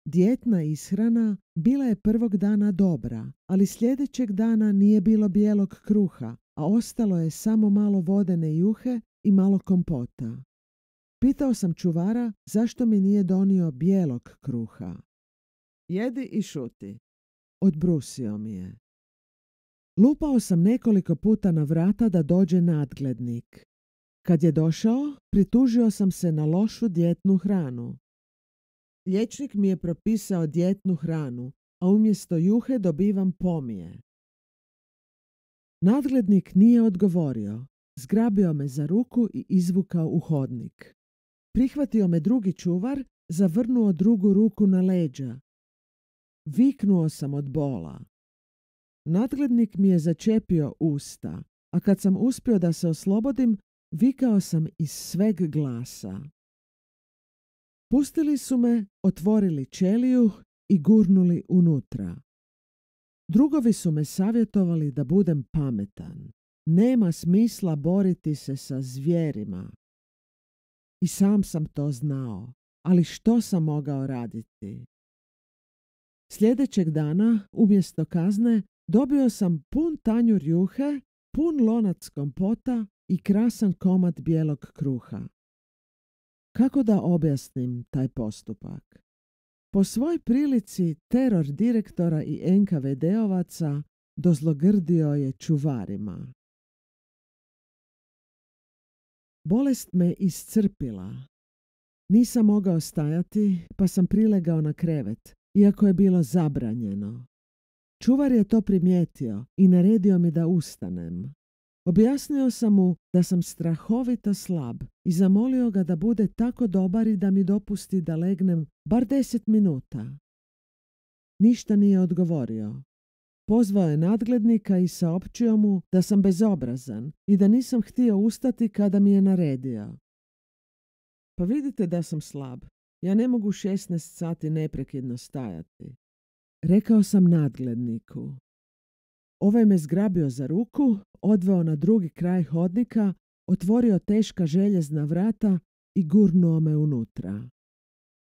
Dijetna ishrana bila je prvog dana dobra, ali sljedećeg dana nije bilo bijelog kruha, a ostalo je samo malo vodene juhe i malo kompota. Pitao sam čuvara zašto mi nije donio bijelog kruha. Jedi i šuti, odbrusio mi je. Lupao sam nekoliko puta na vrata da dođe nadglednik. Kad je došao, pritužio sam se na lošu dijetnu hranu. Liječnik mi je propisao dijetnu hranu, a umjesto juhe dobivam pomije. Nadglednik nije odgovorio. Zgrabio me za ruku i izvukao u hodnik. Prihvatio me drugi čuvar zavrnuo drugu ruku na leđa. Viknuo sam od bola. Nadglednik mi je začepio usta, a kad sam uspio da se oslobodim, vikao sam iz sveg glasa. Pustili su me, otvorili ćeliju i gurnuli unutra. Drugovi su me savjetovali da budem pametan. Nema smisla boriti se sa zvijerima. I sam sam to znao, ali što sam mogao raditi? Sljedećeg dana, umjesto kazne, dobio sam pun tanjur juhe, pun lonac kompota i krasan komad bijelog kruha. Kako da objasnim taj postupak? Po svoj prilici teror direktora i NKVD-ovaca dozlogrdio je čuvarima. Bolest me iscrpila. Nisam mogao stajati, pa sam prilegao na krevet, iako je bilo zabranjeno. Čuvar je to primijetio i naredio mi da ustanem. Objasnio sam mu da sam strahovito slab i zamolio ga da bude tako dobar i da mi dopusti da legnem bar 10 minuta. Ništa nije odgovorio. Pozvao je nadglednika i saopćio mu da sam bezobrazan i da nisam htio ustati kada mi je naredio. Pa vidite da sam slab. Ja ne mogu 16 sati neprekidno stajati. Rekao sam nadgledniku. Ovaj me zgrabio za ruku, odveo na drugi kraj hodnika, otvorio teška željezna vrata i gurnuo me unutra.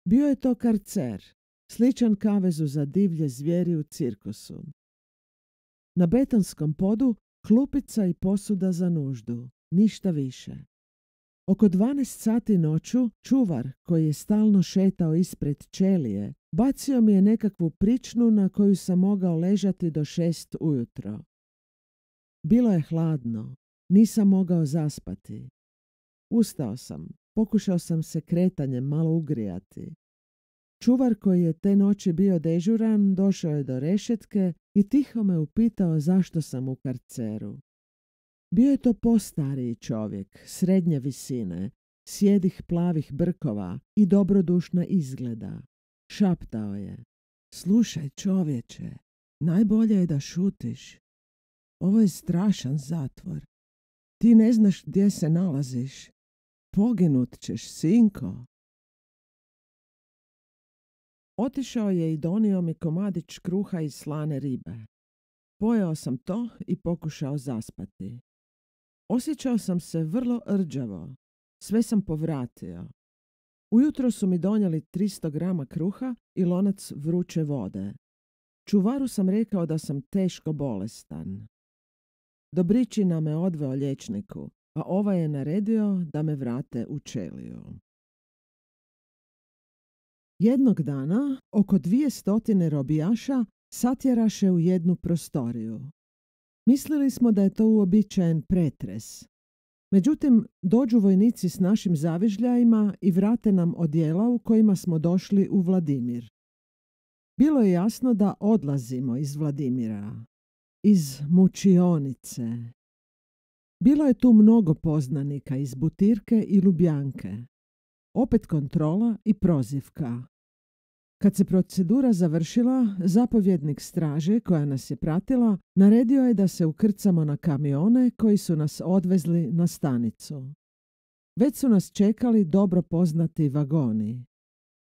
Bio je to karcer, sličan kavezu za divlje zvijeri u cirkusu. Na betonskom podu klupica i posuda za nuždu, ništa više. Oko 12 sati noću čuvar, koji je stalno šetao ispred ćelije, bacio mi je nekakvu pričnu na koju sam mogao ležati do 6 ujutro. Bilo je hladno, nisam mogao zaspati. Ustao sam, pokušao sam se kretanjem malo ugrijati. Čuvar koji je te noći bio dežuran došao je do rešetke i tiho me upitao zašto sam u karceru. Bio je to postariji čovjek, srednje visine, sjedih plavih brkova i dobrodušna izgleda. Šaptao je. Slušaj čovječe, najbolje je da šutiš. Ovo je strašan zatvor. Ti ne znaš gdje se nalaziš. Poginut ćeš, sinko. Otišao je i donio mi komadić kruha i slane ribe. Pojeo sam to i pokušao zaspati. Osjećao sam se vrlo rđavo. Sve sam povratio. Ujutro su mi donijeli 300 grama kruha i lonac vruće vode. Čuvaru sam rekao da sam teško bolestan. Dobričina me odveo liječniku, a ovaj je naredio da me vrate u ćeliju. Jednog dana oko 200 robijaša satjeraše u jednu prostoriju. Mislili smo da je to uobičajen pretres. Međutim, dođu vojnici s našim zavižljajima i vrate nam odjela u kojima smo došli u Vladimir. Bilo je jasno da odlazimo iz Vladimira, iz mučionice. Bilo je tu mnogo poznanika iz Butirke i Lubjanke. Opet kontrola i prozivka. Kad se procedura završila, zapovjednik straže koja nas je pratila naredio je da se ukrcamo na kamione koji su nas odvezli na stanicu. Već su nas čekali dobro poznati vagoni.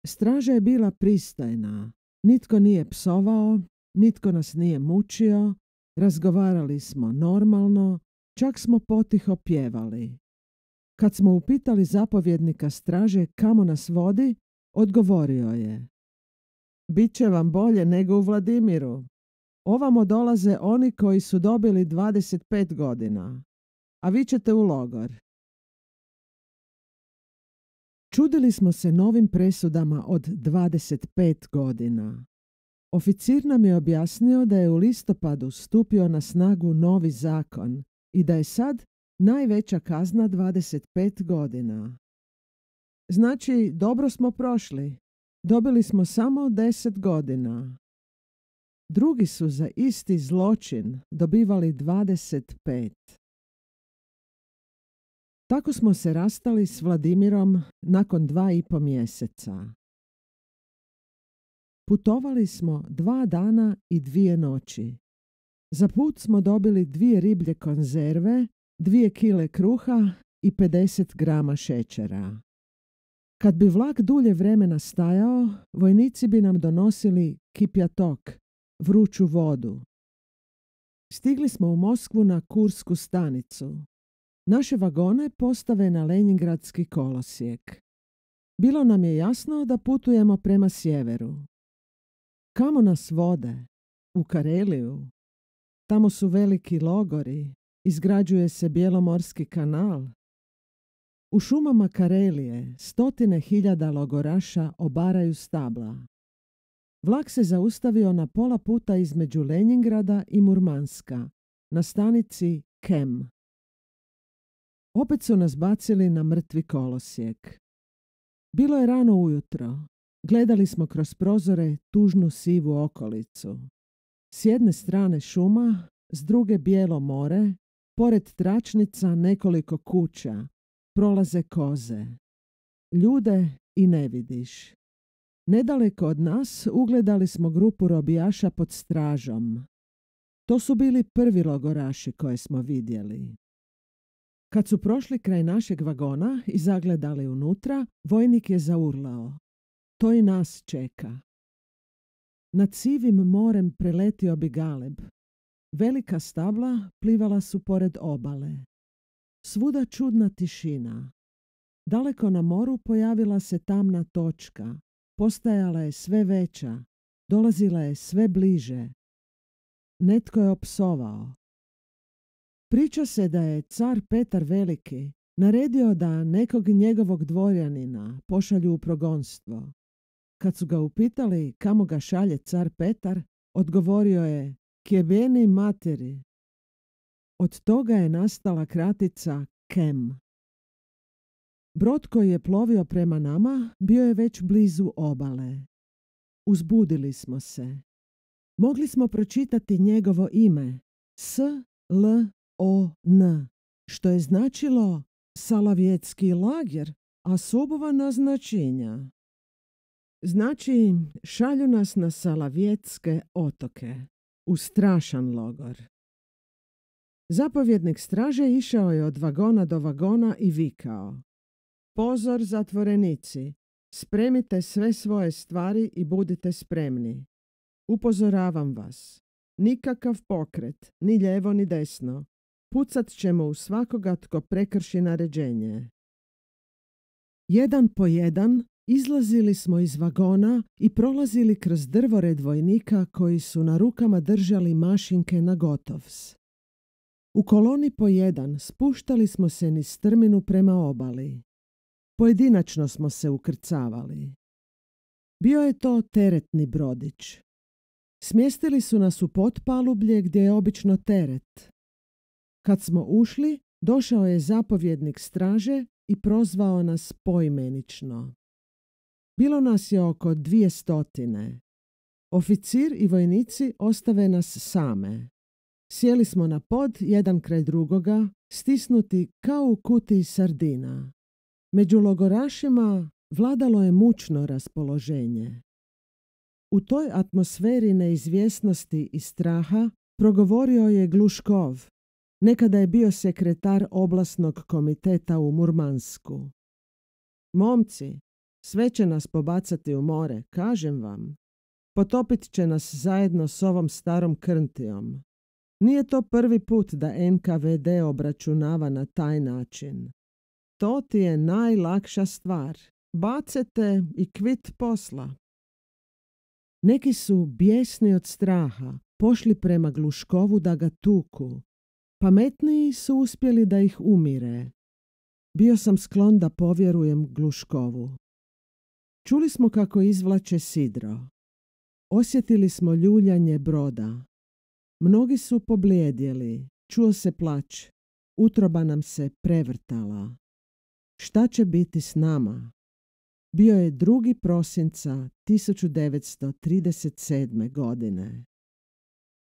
Straža je bila pristojna. Nitko nije psovao, nitko nas nije mučio, razgovarali smo normalno, čak smo potiho pjevali. Kad smo upitali zapovjednika straže kamo nas vodi, odgovorio je: Biće vam bolje nego u Vladimiru. Ovamo dolaze oni koji su dobili 25 godina, a vi ćete u logor. Čudili smo se novim presudama od 25 godina. Oficir nam je objasnio da je u listopadu stupio na snagu novi zakon i da je sad najveća kazna 25 godina. Znači, dobro smo prošli. Dobili smo samo 10 godina. Drugi su za isti zločin dobivali 25. Tako smo se rastali s Vladimirom nakon 2,5 mjeseca. Putovali smo 2 dana i 2 noći. Za put smo dobili 2 riblje konzerve, 2 kile kruha i 50 grama šećera. Kad bi vlak dulje vremena stajao, vojnici bi nam donosili kipjatok, vruću vodu. Stigli smo u Moskvu na Kursku stanicu. Naše vagone postave na Lenjingradski kolosijek. Bilo nam je jasno da putujemo prema sjeveru. Kamo nas vode? U Kareliju. Tamo su veliki logori, izgrađuje se Bjelomorski kanal. U šumama Karelije 100.000 logoraša obaraju stabla. Vlak se zaustavio na pola puta između Lenjingrada i Murmanska, na stanici Kem. Opet su nas bacili na mrtvi kolosijek. Bilo je rano ujutro. Gledali smo kroz prozore tužnu sivu okolicu. S jedne strane šuma, s druge bijelo more, pored tračnica nekoliko kuća, prolaze koze. Ljude i ne vidiš. Nedaleko od nas ugledali smo grupu robijaša pod stražom. To su bili prvi logoraši koje smo vidjeli. Kad su prošli kraj našeg vagona i zagledali unutra, vojnik je zaurlao. To i nas čeka. Nad sivim morem preletio bi galeb. Velika stabla plivala su pored obale. Svuda čudna tišina. Daleko na moru pojavila se tamna točka. Postajala je sve veća. Dolazila je sve bliže. Netko je opsovao. Priča se da je car Petar Veliki naredio da nekog njegovog dvorjanina pošalju u progonstvo. Kad su ga upitali kamo ga šalje car Petar, odgovorio je Kjebeni materi. Od toga je nastala kratica Kem. Brod koji je plovio prema nama bio je već blizu obale. Uzbudili smo se. Mogli smo pročitati njegovo ime S-L-O-N, što je značilo Salavjetski lager, a sobova naznačenja. Znači, šalju nas na Salavjetske otoke, u strašan logor. Zapovjednik straže išao je od vagona do vagona i vikao. Pozor zatvorenici, spremite sve svoje stvari i budite spremni. Upozoravam vas, nikakav pokret, ni lijevo ni desno. Pucat ćemo u svakoga tko prekrši naređenje. Jedan po jedan izlazili smo iz vagona i prolazili kroz drvored vojnika koji su na rukama držali mašinke na gotovs. U koloni po jedan spuštali smo se niz strminu prema obali. Pojedinačno smo se ukrcavali. Bio je to teretni brodić. Smjestili su nas u potpalublje gdje je obično teret. Kad smo ušli, došao je zapovjednik straže i prozvao nas poimenično. Bilo nas je oko 200. Oficir i vojnici ostave nas same. Sjeli smo na pod jedan kraj drugoga, stisnuti kao u kutiji sardina. Među logorašima vladalo je mučno raspoloženje. U toj atmosferi neizvjesnosti i straha progovorio je Gluškov. Nekada je bio sekretar oblasnog komiteta u Murmansku. Momci, sve će nas pobacati u more, kažem vam. Potopit će nas zajedno s ovom starom krntijom. Nije to prvi put da NKVD obračunava na taj način. To ti je najlakša stvar. Bacete i kvit posla. Neki su bijesni od straha pošli prema Gluškovu da ga tuku. Pametniji su uspjeli da ih umire. Bio sam sklon da povjerujem Gluškovu. Čuli smo kako izvlače sidro. Osjetili smo ljuljanje broda. Mnogi su poblijedjeli. Čuo se plać. Utroba nam se prevrtala. Šta će biti s nama? Bio je 2. prosinca 1937. godine.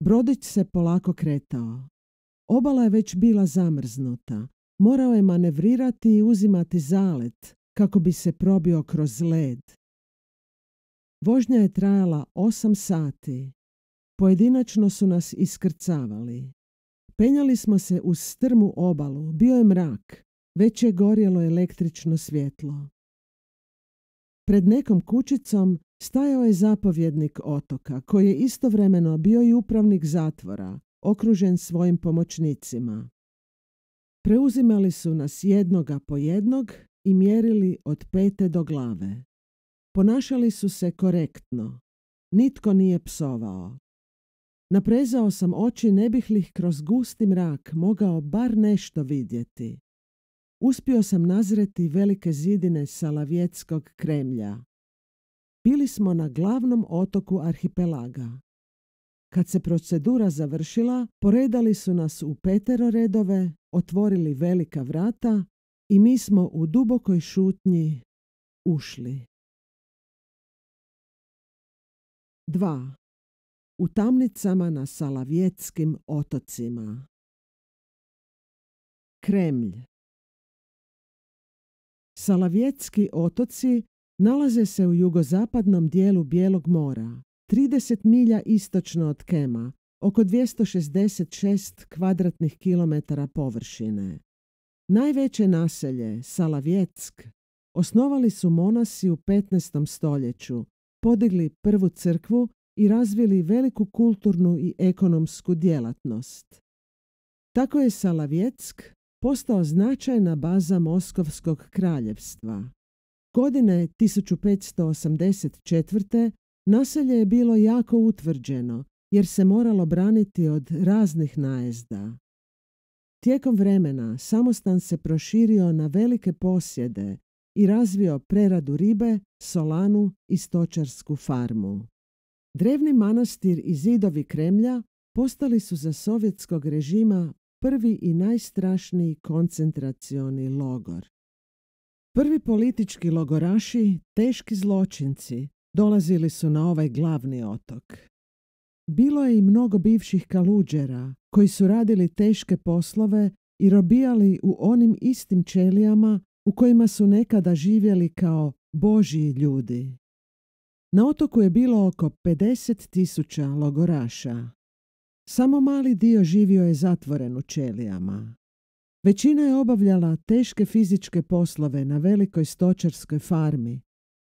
Brodić se polako kretao. Obala je već bila zamrznuta. Morao je manevrirati i uzimati zalet kako bi se probio kroz led. Vožnja je trajala 8 sati. Pojedinačno su nas iskrcavali. Penjali smo se uz strmu obalu, bio je mrak, već je gorjelo električno svjetlo. Pred nekom kućicom stajao je zapovjednik otoka, koji je istovremeno bio i upravnik zatvora, okružen svojim pomoćnicima. Preuzimali su nas jednoga po jednog i mjerili od pete do glave. Ponašali su se korektno. Nitko nije psovao. Naprezao sam oči ne bih li kroz gusti mrak mogao bar nešto vidjeti. Uspio sam nazreti velike zidine Salavjetskog Kremlja. Bili smo na glavnom otoku arhipelaga. Kad se procedura završila, poredali su nas u 5 redove, otvorili velika vrata i mi smo u dubokoj šutnji ušli. 2. U tamnicama na Salavjetskim otocima. Kremlj. Salavjetski otoci nalaze se u jugozapadnom dijelu Bijelog mora, 30 milja istočno od Kema, oko 266 kvadratnih kilometara površine. Najveće naselje, Salavjetsk, osnovali su monasi u 15. stoljeću, podigli prvu crkvu i razvili veliku kulturnu i ekonomsku djelatnost. Tako je Salavjetsk postao značajna baza Moskovskog kraljevstva. Godine 1584. naselje je bilo jako utvrđeno jer se moralo braniti od raznih najezda. Tijekom vremena samostan se proširio na velike posjede i razvio preradu ribe, solanu i stočarsku farmu. Drevni manastir i zidovi Kremlja postali su za sovjetskog režima prvi i najstrašniji koncentracioni logor. Prvi politički logoraši, teški zločinci, dolazili su na ovaj glavni otok. Bilo je i mnogo bivših kaluđera koji su radili teške poslove i robijali u onim istim ćelijama u kojima su nekada živjeli kao božji ljudi. Na otoku je bilo oko 50.000 logoraša. Samo mali dio živio je zatvoren u ćelijama. Većina je obavljala teške fizičke poslove na velikoj stočarskoj farmi,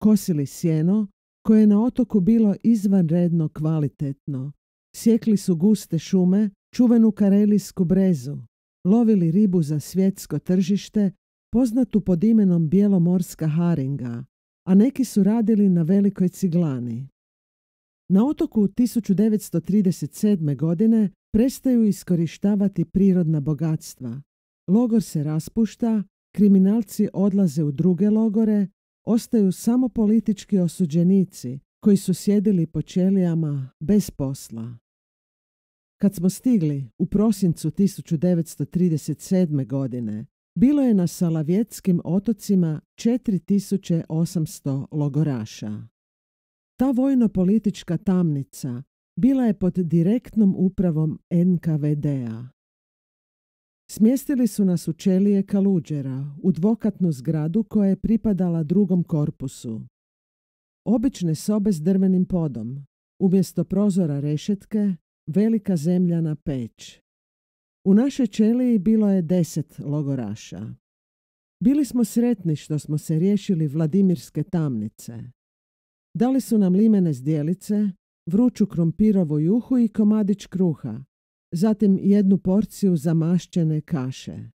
kosili sjeno koje je na otoku bilo izvanredno kvalitetno, sjekli su guste šume, čuvenu karelijsku brezu, lovili ribu za svjetsko tržište, poznatu pod imenom bijelomorska haringa, a neki su radili na velikoj ciglani. Na otoku 1937. godine prestaju iskorištavati prirodna bogatstva. Logor se raspušta, kriminalci odlaze u druge logore, ostaju samo politički osuđenici koji su sjedili po ćelijama bez posla. Kad smo stigli u prosincu 1937. godine, bilo je na Salavjetskim otocima 4800 logoraša. Ta vojno-politička tamnica bila je pod direktnom upravom NKVD-a. Smjestili su nas u ćelije kaluđera, u dvokatnu zgradu koja je pripadala drugom korpusu. Obične sobe s drvenim podom, umjesto prozora rešetke, velika zemljana peć. U našoj ćeliji bilo je 10 logoraša. Bili smo sretni što smo se riješili Vladimirske tamnice. Dali su nam limene zdjelice, vruću krumpirovu juhu i komadić kruha, zatim 1 porciju zamašćene kaše.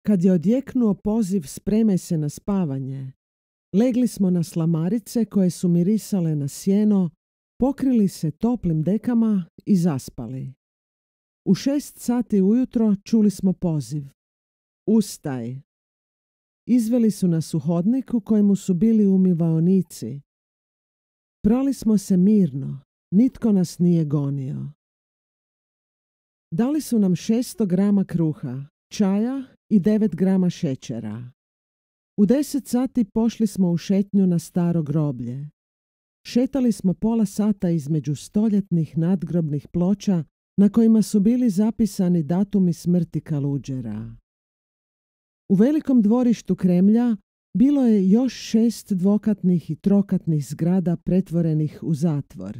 Kad je odjeknuo poziv spremaj se na spavanje, legli smo na slamarice koje su mirisale na sjeno, pokrili se toplim dekama i zaspali. U 6 sati ujutro čuli smo poziv. Ustaj! Izveli su nas u hodnik u kojemu su bili umivaonici. Prali smo se mirno, nitko nas nije gonio. Dali su nam 600 grama kruha, čaja i 9 grama šećera. U 10 sati pošli smo u šetnju na staro groblje. Šetali smo pola sata između stoljetnih nadgrobnih ploča na kojima su bili zapisani datumi smrti kaluđera. U velikom dvorištu Kremlja Bilo je još 6 dvokatnih i trokatnih zgrada pretvorenih u zatvor.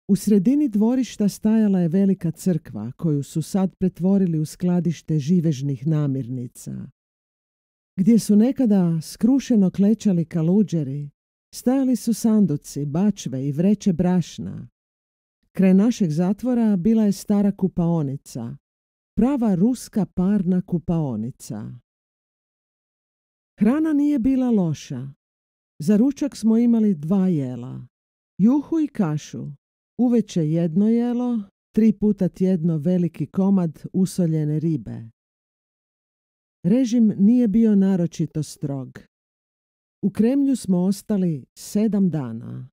U sredini dvorišta stajala je velika crkva koju su sad pretvorili u skladište živežnih namirnica. Gdje su nekada skrušeno klečali kaluđeri, stajali su sanduci, bačve i vreće brašna. Kraj našeg zatvora bila je stara kupaonica, prava ruska parna kupaonica. Hrana nije bila loša. Za ručak smo imali 2 jela, juhu i kašu, uveče jedno jelo, 3 puta tjedno veliki komad usoljene ribe. Režim nije bio naročito strog. U Kremlju smo ostali 7 dana.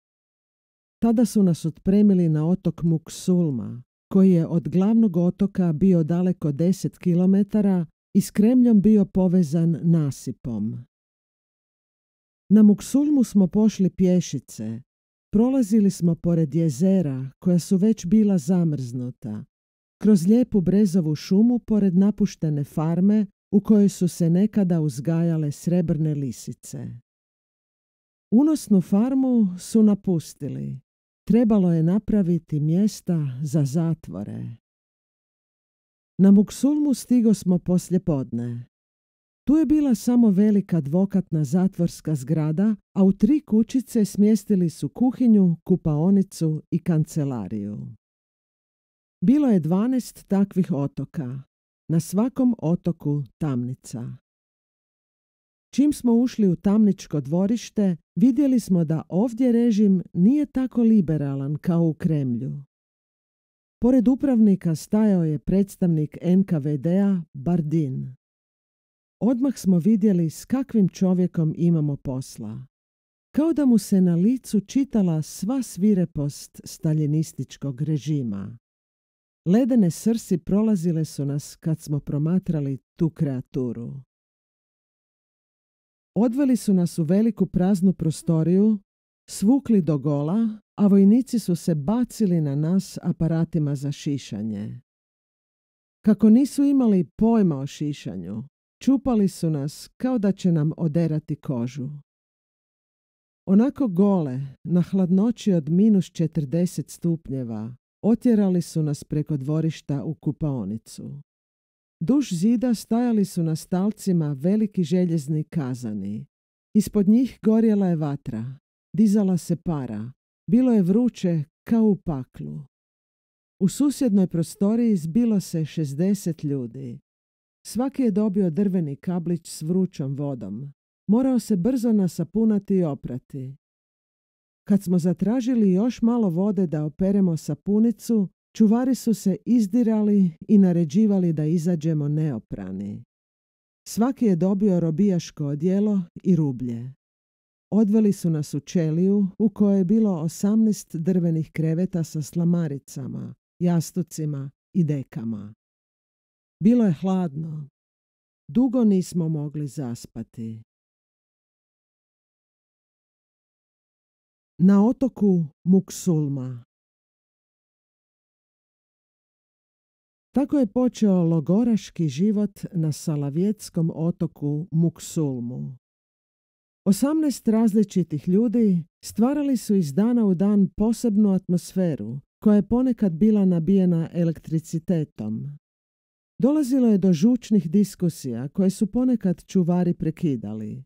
Tada su nas otpremili na otok Muksulma, koji je od glavnog otoka bio daleko 10 kilometara i s Kremljom bio povezan nasipom. Na Muksulmu smo pošli pješice. Prolazili smo pored jezera koja su već bila zamrznuta, kroz lijepu brezovu šumu pored napuštene farme u kojoj su se nekada uzgajale srebrne lisice. Unosnu farmu su napustili. Trebalo je napraviti mjesta za zatvore. Na Muksulmu stigo smo poslijepodne. Tu je bila samo velika dvokatna zatvorska zgrada, a u 3 kućice smjestili su kuhinju, kupaonicu i kancelariju. Bilo je 12 takvih otoka. Na svakom otoku tamnica. Čim smo ušli u tamničko dvorište, vidjeli smo da ovdje režim nije tako liberalan kao u Kremlju. Pored upravnika stajao je predstavnik NKVD-a Bardin. Odmah smo vidjeli s kakvim čovjekom imamo posla. Kao da mu se na licu čitala sva svirepost staljinističkog režima. Ledene srsi prolazile su nas kad smo promatrali tu kreaturu. Odveli su nas u veliku praznu prostoriju, svukli do gola, a vojnici su se bacili na nas aparatima za šišanje. Kako nisu imali pojma o šišanju, čupali su nas kao da će nam oderati kožu. Onako gole, na hladnoći od -40 stupnjeva, otjerali su nas preko dvorišta u kupaonicu. Duž zida stajali su na stalcima veliki željezni kazani. Ispod njih gorjela je vatra, dizala se para, bilo je vruće kao u paklu. U susjednoj prostoriji zbilo se 60 ljudi. Svaki je dobio drveni kablić s vrućom vodom. Morao se brzo nasapunati i oprati. Kad smo zatražili još malo vode da operemo sapunicu, čuvari su se izdirali i naređivali da izađemo neoprani. Svaki je dobio robijaško odijelo i rublje. Odveli su nas u ćeliju u kojoj je bilo 18 drvenih kreveta sa slamaricama, jastucima i dekama. Bilo je hladno. Dugo nismo mogli zaspati. Na otoku Muksulma. Tako je počeo logoraški život na salavjetskom otoku Muksulmu. 18 različitih ljudi stvarali su iz dana u dan posebnu atmosferu koja je ponekad bila nabijena elektricitetom. Dolazilo je do žučnih diskusija koje su ponekad čuvari prekidali.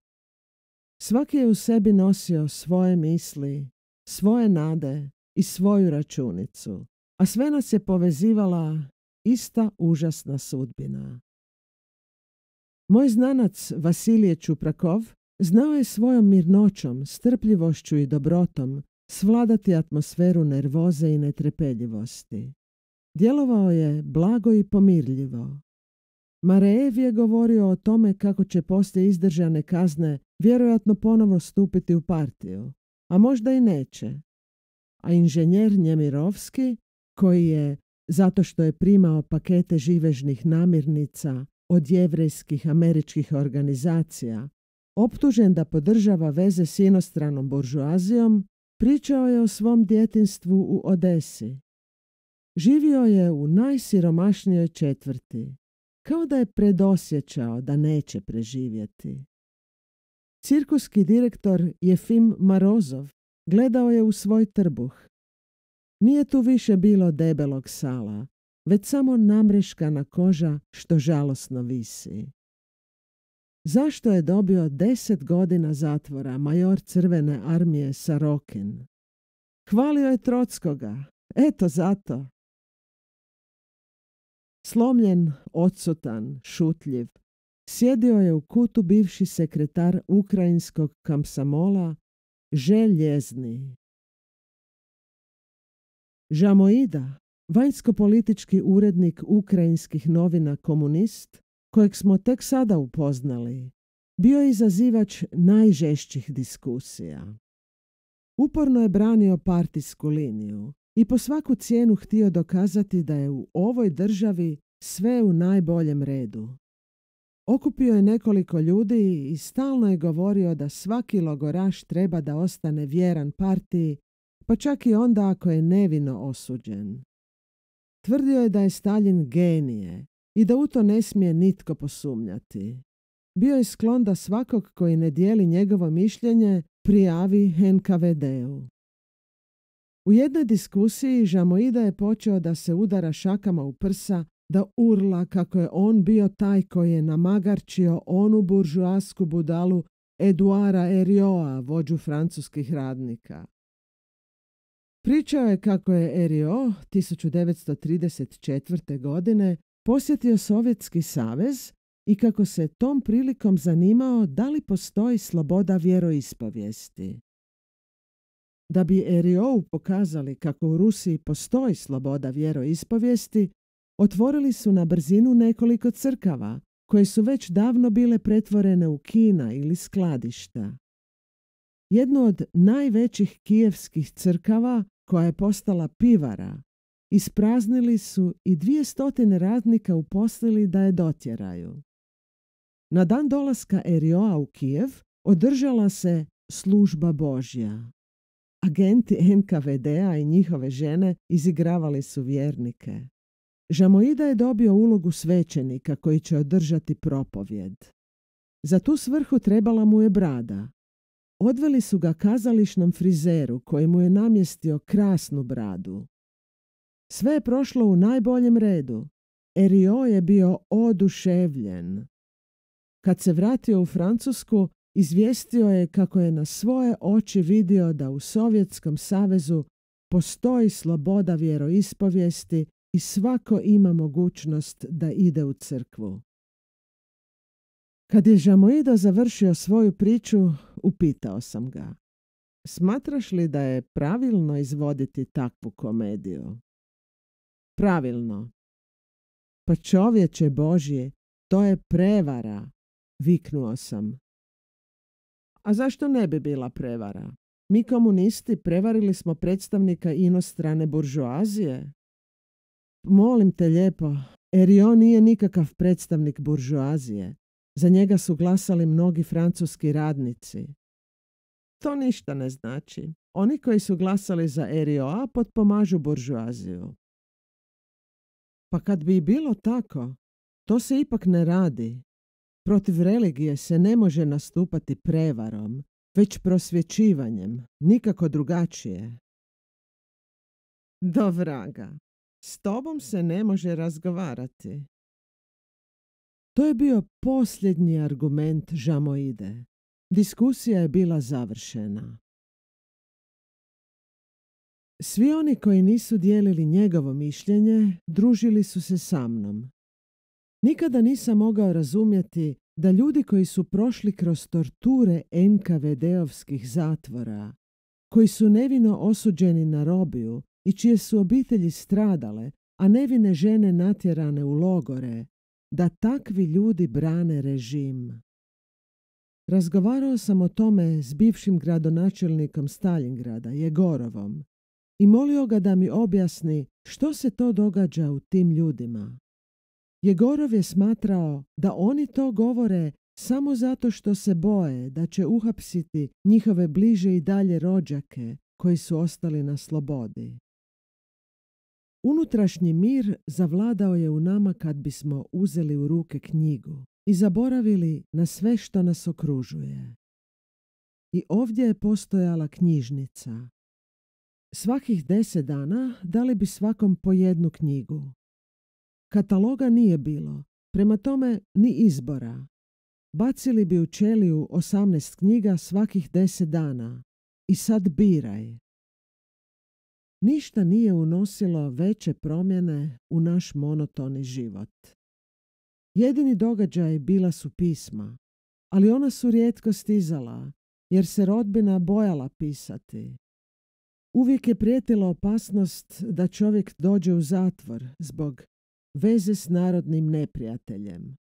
Svaki je u sebi nosio svoje misli, svoje nade i svoju računicu, a sve nas je povezivala ista užasna sudbina. Moj znanac Vasilije Čuprakov znao je svojom mirnoćom, strpljivošću i dobrotom svladati atmosferu nervoze i netrpeljivosti. Djelovao je blago i pomirljivo. Marejev je govorio o tome kako će poslije izdržane kazne vjerojatno ponovno stupiti u partiju, a možda i neće. A inženjer Njemirovski, koji je, zato što je primao pakete živežnih namirnica od jevrejskih američkih organizacija, optužen da podržava veze s inostranom buržoazijom, pričao je o svom djetinjstvu u Odesi. Živio je u najsiromašnijoj četvrti, kao da je predosjećao da neće preživjeti. Cirkuski direktor Jefim Marozov gledao je u svoj trbuh. Nije tu više bilo debelog sala, već samo namreškana koža što žalosno visi. Zašto je dobio 10 godina zatvora major Crvene armije Sarokin? Hvalio je Trockoga. Eto zato. Slomljen, odsutan, šutljiv, sjedio je u kutu bivši sekretar ukrajinskog komsomola Željezni. Žamoida, vanjsko-politički urednik ukrajinskih novina Komunist, kojeg smo tek sada upoznali, bio je izazivač najžešćih diskusija. Uporno je branio partijsku liniju i po svaku cijenu htio dokazati da je u ovoj državi sve u najboljem redu. Okupio je nekoliko ljudi i stalno je govorio da svaki logoraš treba da ostane vjeran partiji, pa čak i onda ako je nevino osuđen. Tvrdio je da je Staljin genije i da u to ne smije nitko posumnjati. Bio je sklon da svakog koji ne dijeli njegovo mišljenje prijavi NKVD-u. U jednoj diskusiji Žamoida je počeo da se udara šakama u prsa, da urla kako je on bio taj koji je namagarčio onu buržoasku budalu Eduara Herriota, vođu francuskih radnika. Pričao je kako je Herriot 1934. godine posjetio Sovjetski savez i kako se tom prilikom zanimao da li postoji sloboda vjeroispovijesti. Da bi Herriotu pokazali kako u Rusiji postoji sloboda vjeroispovijesti, otvorili su na brzinu nekoliko crkava, koje su već davno bile pretvorene u kina ili skladišta. Jednu od najvećih kijevskih crkava, koja je postala pivara, ispraznili su i 200 radnika uposlili da je dotjeraju. Na dan dolaska Herriota u Kijev održala se služba Božja. Agenti NKVD-a i njihove žene izigravali su vjernike. Žamoida je dobio ulogu svećenika koji će održati propovjed. Za tu svrhu trebala mu je brada. Odveli su ga kazališnom frizeru koji mu je namjestio krasnu bradu. Sve je prošlo u najboljem redu. Herriot je bio oduševljen. Kad se vratio u Francusku, izvijestio je kako je na svoje oči vidio da u Sovjetskom savezu postoji sloboda vjeroispovijesti i svako ima mogućnost da ide u crkvu. Kad je Žamoida završio svoju priču, upitao sam ga: smatraš li da je pravilno izvoditi takvu komediju? Pravilno. Pa čovječe Božji, to je prevara, viknuo sam. A zašto ne bi bila prevara? Mi komunisti prevarili smo predstavnika inostrane buržoazije. Molim te lijepo, Herriot nije nikakav predstavnik buržoazije. Za njega su glasali mnogi francuski radnici. To ništa ne znači. Oni koji su glasali za Herriota potpomažu buržoaziju. Pa kad bi bilo tako, to se ipak ne radi. Protiv religije se ne može nastupati prevarom, već prosvjećivanjem, nikako drugačije. Do vraga, s tobom se ne može razgovarati. To je bio posljednji argument Žamoide. Diskusija je bila završena. Svi oni koji nisu dijelili njegovo mišljenje, družili su se sa mnom. Nikada nisam mogao razumjeti da ljudi koji su prošli kroz torture NKVD-ovskih zatvora, koji su nevino osuđeni na robiju i čije su obitelji stradale, a nevine žene natjerane u logore, da takvi ljudi brane režim. Razgovarao sam o tome s bivšim gradonačelnikom Staljingrada, Jegorovom, i molio ga da mi objasni što se to događa u tim ljudima. Jegorov je smatrao da oni to govore samo zato što se boje da će uhapsiti njihove bliže i dalje rođake koji su ostali na slobodi. Unutrašnji mir zavladao je u nama kad bismo uzeli u ruke knjigu i zaboravili na sve što nas okružuje. i ovdje je postojala knjižnica. Svakih 10 dana dali bi svakom po jednu knjigu. Kataloga nije bilo, prema tome ni izbora. Bacili bi u ćeliju 18 knjiga svakih 10 dana i sad biraj. Ništa nije unosilo veće promjene u naš monotoni život. Jedini događaj bila su pisma, ali ona su rijetko stizala, jer se rodbina bojala pisati. Uvijek je prijetila opasnost da čovjek dođe u zatvor zbog veze s narodnim neprijateljem.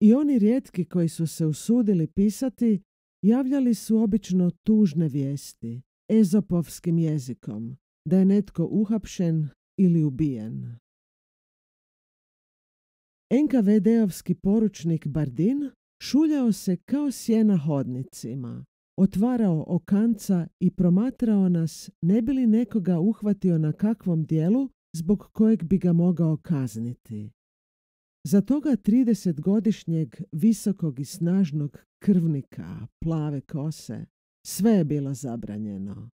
I oni rijetki koji su se usudili pisati, javljali su obično tužne vijesti, ezopovskim jezikom, da je netko uhapšen ili ubijen. NKVD-ovski poručnik Bardin šuljao se kao sjena hodnicima, otvarao okanca i promatrao nas ne bi li nekoga uhvatio na kakvom dijelu zbog kojeg bi ga mogao kazniti. Za toga 30-godišnjeg visokog i snažnog krvnika, plave kose, sve je bilo zabranjeno.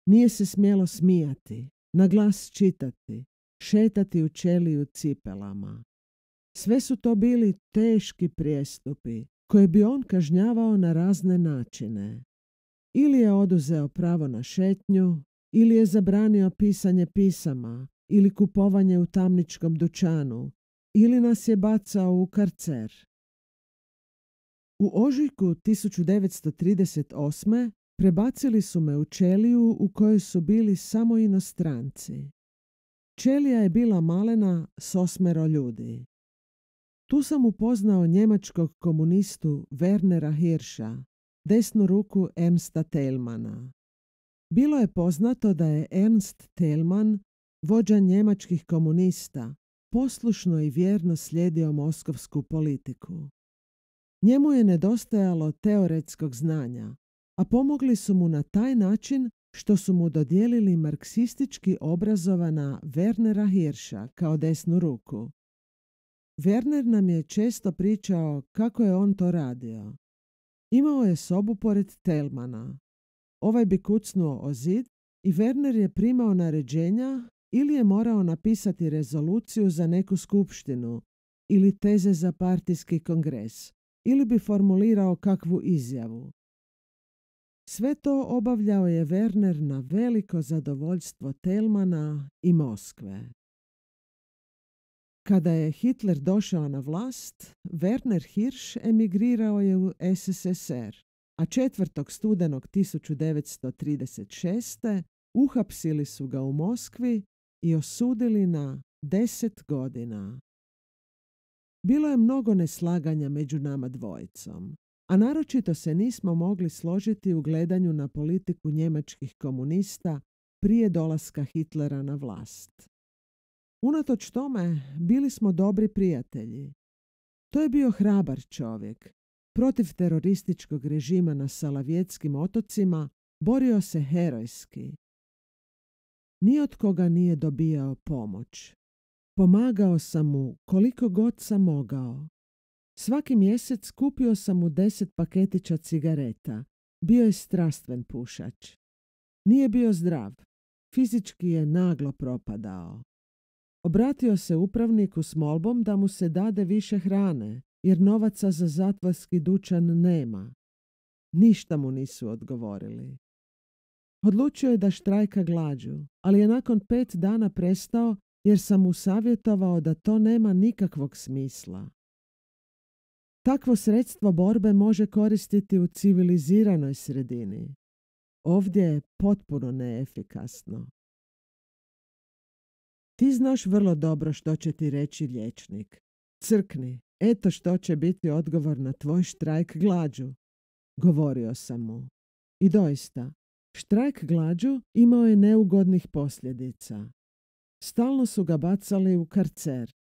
Nije se smjelo smijati, na glas čitati, šetati u ćeliju cipelama. Sve su to bili teški prijestupi koje bi on kažnjavao na razne načine. Ili je oduzeo pravo na šetnju, ili je zabranio pisanje pisama, ili kupovanje u tamničkom dućanu, ili nas je bacao u karcer. U ožujku 1938. prebacili su me u ćeliju u kojoj su bili samo inostranci. Ćelija je bila malena s 8 ljudi. Tu sam upoznao njemačkog komunistu Wernera Hirscha, desnu ruku Ernsta Thälmanna. Bilo je poznato da je Ernst Thälmann, vođa njemačkih komunista, poslušno i vjerno slijedio moskovsku politiku. Njemu je nedostajalo teoretskog znanja, a pomogli su mu na taj način što su mu dodijelili marksistički obrazovana Wernera Hirscha kao desnu ruku. Werner nam je često pričao kako je on to radio. Imao je sobu pored Thälmanna. Ovaj bi kucnuo o zid i Werner je primao naređenja ili je morao napisati rezoluciju za neku skupštinu ili teze za partijski kongres ili bi formulirao kakvu izjavu. Sve to obavljao je Werner na veliko zadovoljstvo Thälmanna i Moskve. Kada je Hitler došao na vlast, Werner Hirsch emigrirao je u SSSR, a 4. studenog 1936. uhapsili su ga u Moskvi i osudili na 10 godina. Bilo je mnogo neslaganja među nama dvojicom, a naročito se nismo mogli složiti u gledanju na politiku njemačkih komunista prije dolaska Hitlera na vlast. Unatoč tome, bili smo dobri prijatelji. To je bio hrabar čovjek. Protiv terorističkog režima na Salavjetskim otocima borio se herojski. Ni od koga nije dobijao pomoć. Pomagao sam mu koliko god sam mogao. Svaki mjesec kupio sam mu 10 paketića cigareta. Bio je strastven pušač. Nije bio zdrav. Fizički je naglo propadao. Obratio se upravniku s molbom da mu se dade više hrane, jer novaca za zatvorski dućan nema. Ništa mu nisu odgovorili. Odlučio je da štrajka glađu, ali je nakon 5 dana prestao jer sam mu savjetovao da to nema nikakvog smisla. Takvo sredstvo borbe može koristiti u civiliziranoj sredini. Ovdje je potpuno neefikasno. Ti znaš vrlo dobro što će ti reći liječnik. Crkni, eto što će biti odgovor na tvoj štrajk glađu, govorio sam mu. I doista, štrajk glađu imao je neugodnih posljedica. Stalno su ga bacali u karcer.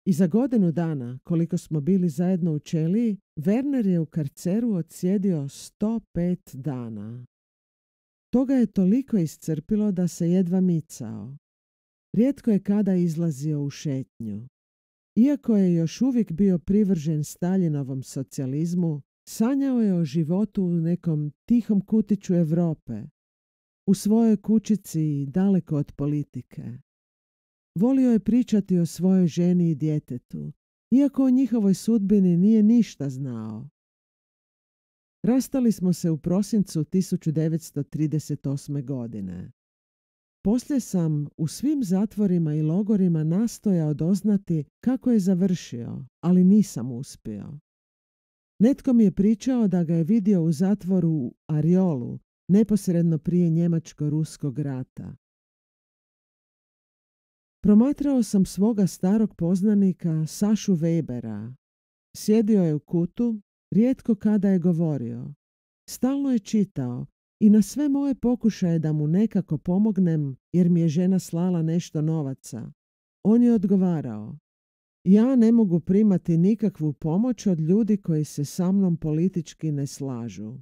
I za godinu dana, koliko smo bili zajedno u ćeliji, Werner je u karceru odsjedio 105 dana. Toga je toliko iscrpilo da se jedva micao. Rijetko je kada izlazio u šetnju. Iako je još uvijek bio privržen Staljinovom socijalizmu, Sanjao je o životu u nekom tihom kutiću Europe, u svojoj kućici daleko od politike. Volio je pričati o svojoj ženi i djetetu, iako o njihovoj sudbini nije ništa znao. Rastali smo se u prosincu 1938. godine. Poslije sam u svim zatvorima i logorima nastojao doznati kako je završio, ali nisam uspio. Netko mi je pričao da ga je vidio u zatvoru u Ariolu, neposredno prije Njemačko-ruskog rata. Promatrao sam svoga starog poznanika Sašu Webera. Sjedio je u kutu, rijetko kada je govorio. Stalno je čitao i na sve moje pokušaje da mu nekako pomognem jer mi je žena slala nešto novaca. On je odgovarao: ja ne mogu primati nikakvu pomoć od ljudi koji se sa mnom politički ne slažu.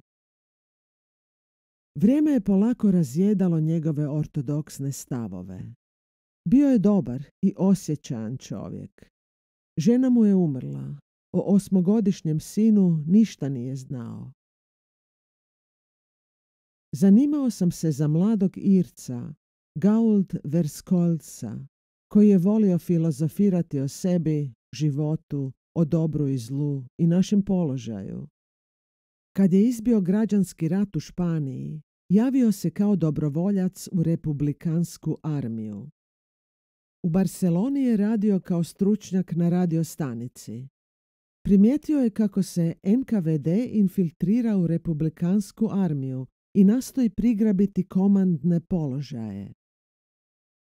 Vrijeme je polako razjedalo njegove ortodoksne stavove. Bio je dobar i osjećajan čovjek. Žena mu je umrla. O 8-godišnjem sinu ništa nije znao. Zanimao sam se za mladog Irca, Gauld Verskolsa, koji je volio filozofirati o sebi, životu, o dobru i zlu i našem položaju. Kad je izbio građanski rat u Španiji, javio se kao dobrovoljac u republikansku armiju. U Barceloni je radio kao stručnjak na radiostanici. Primijetio je kako se NKVD infiltrira u republikansku armiju i nastoji prigrabiti komandne položaje.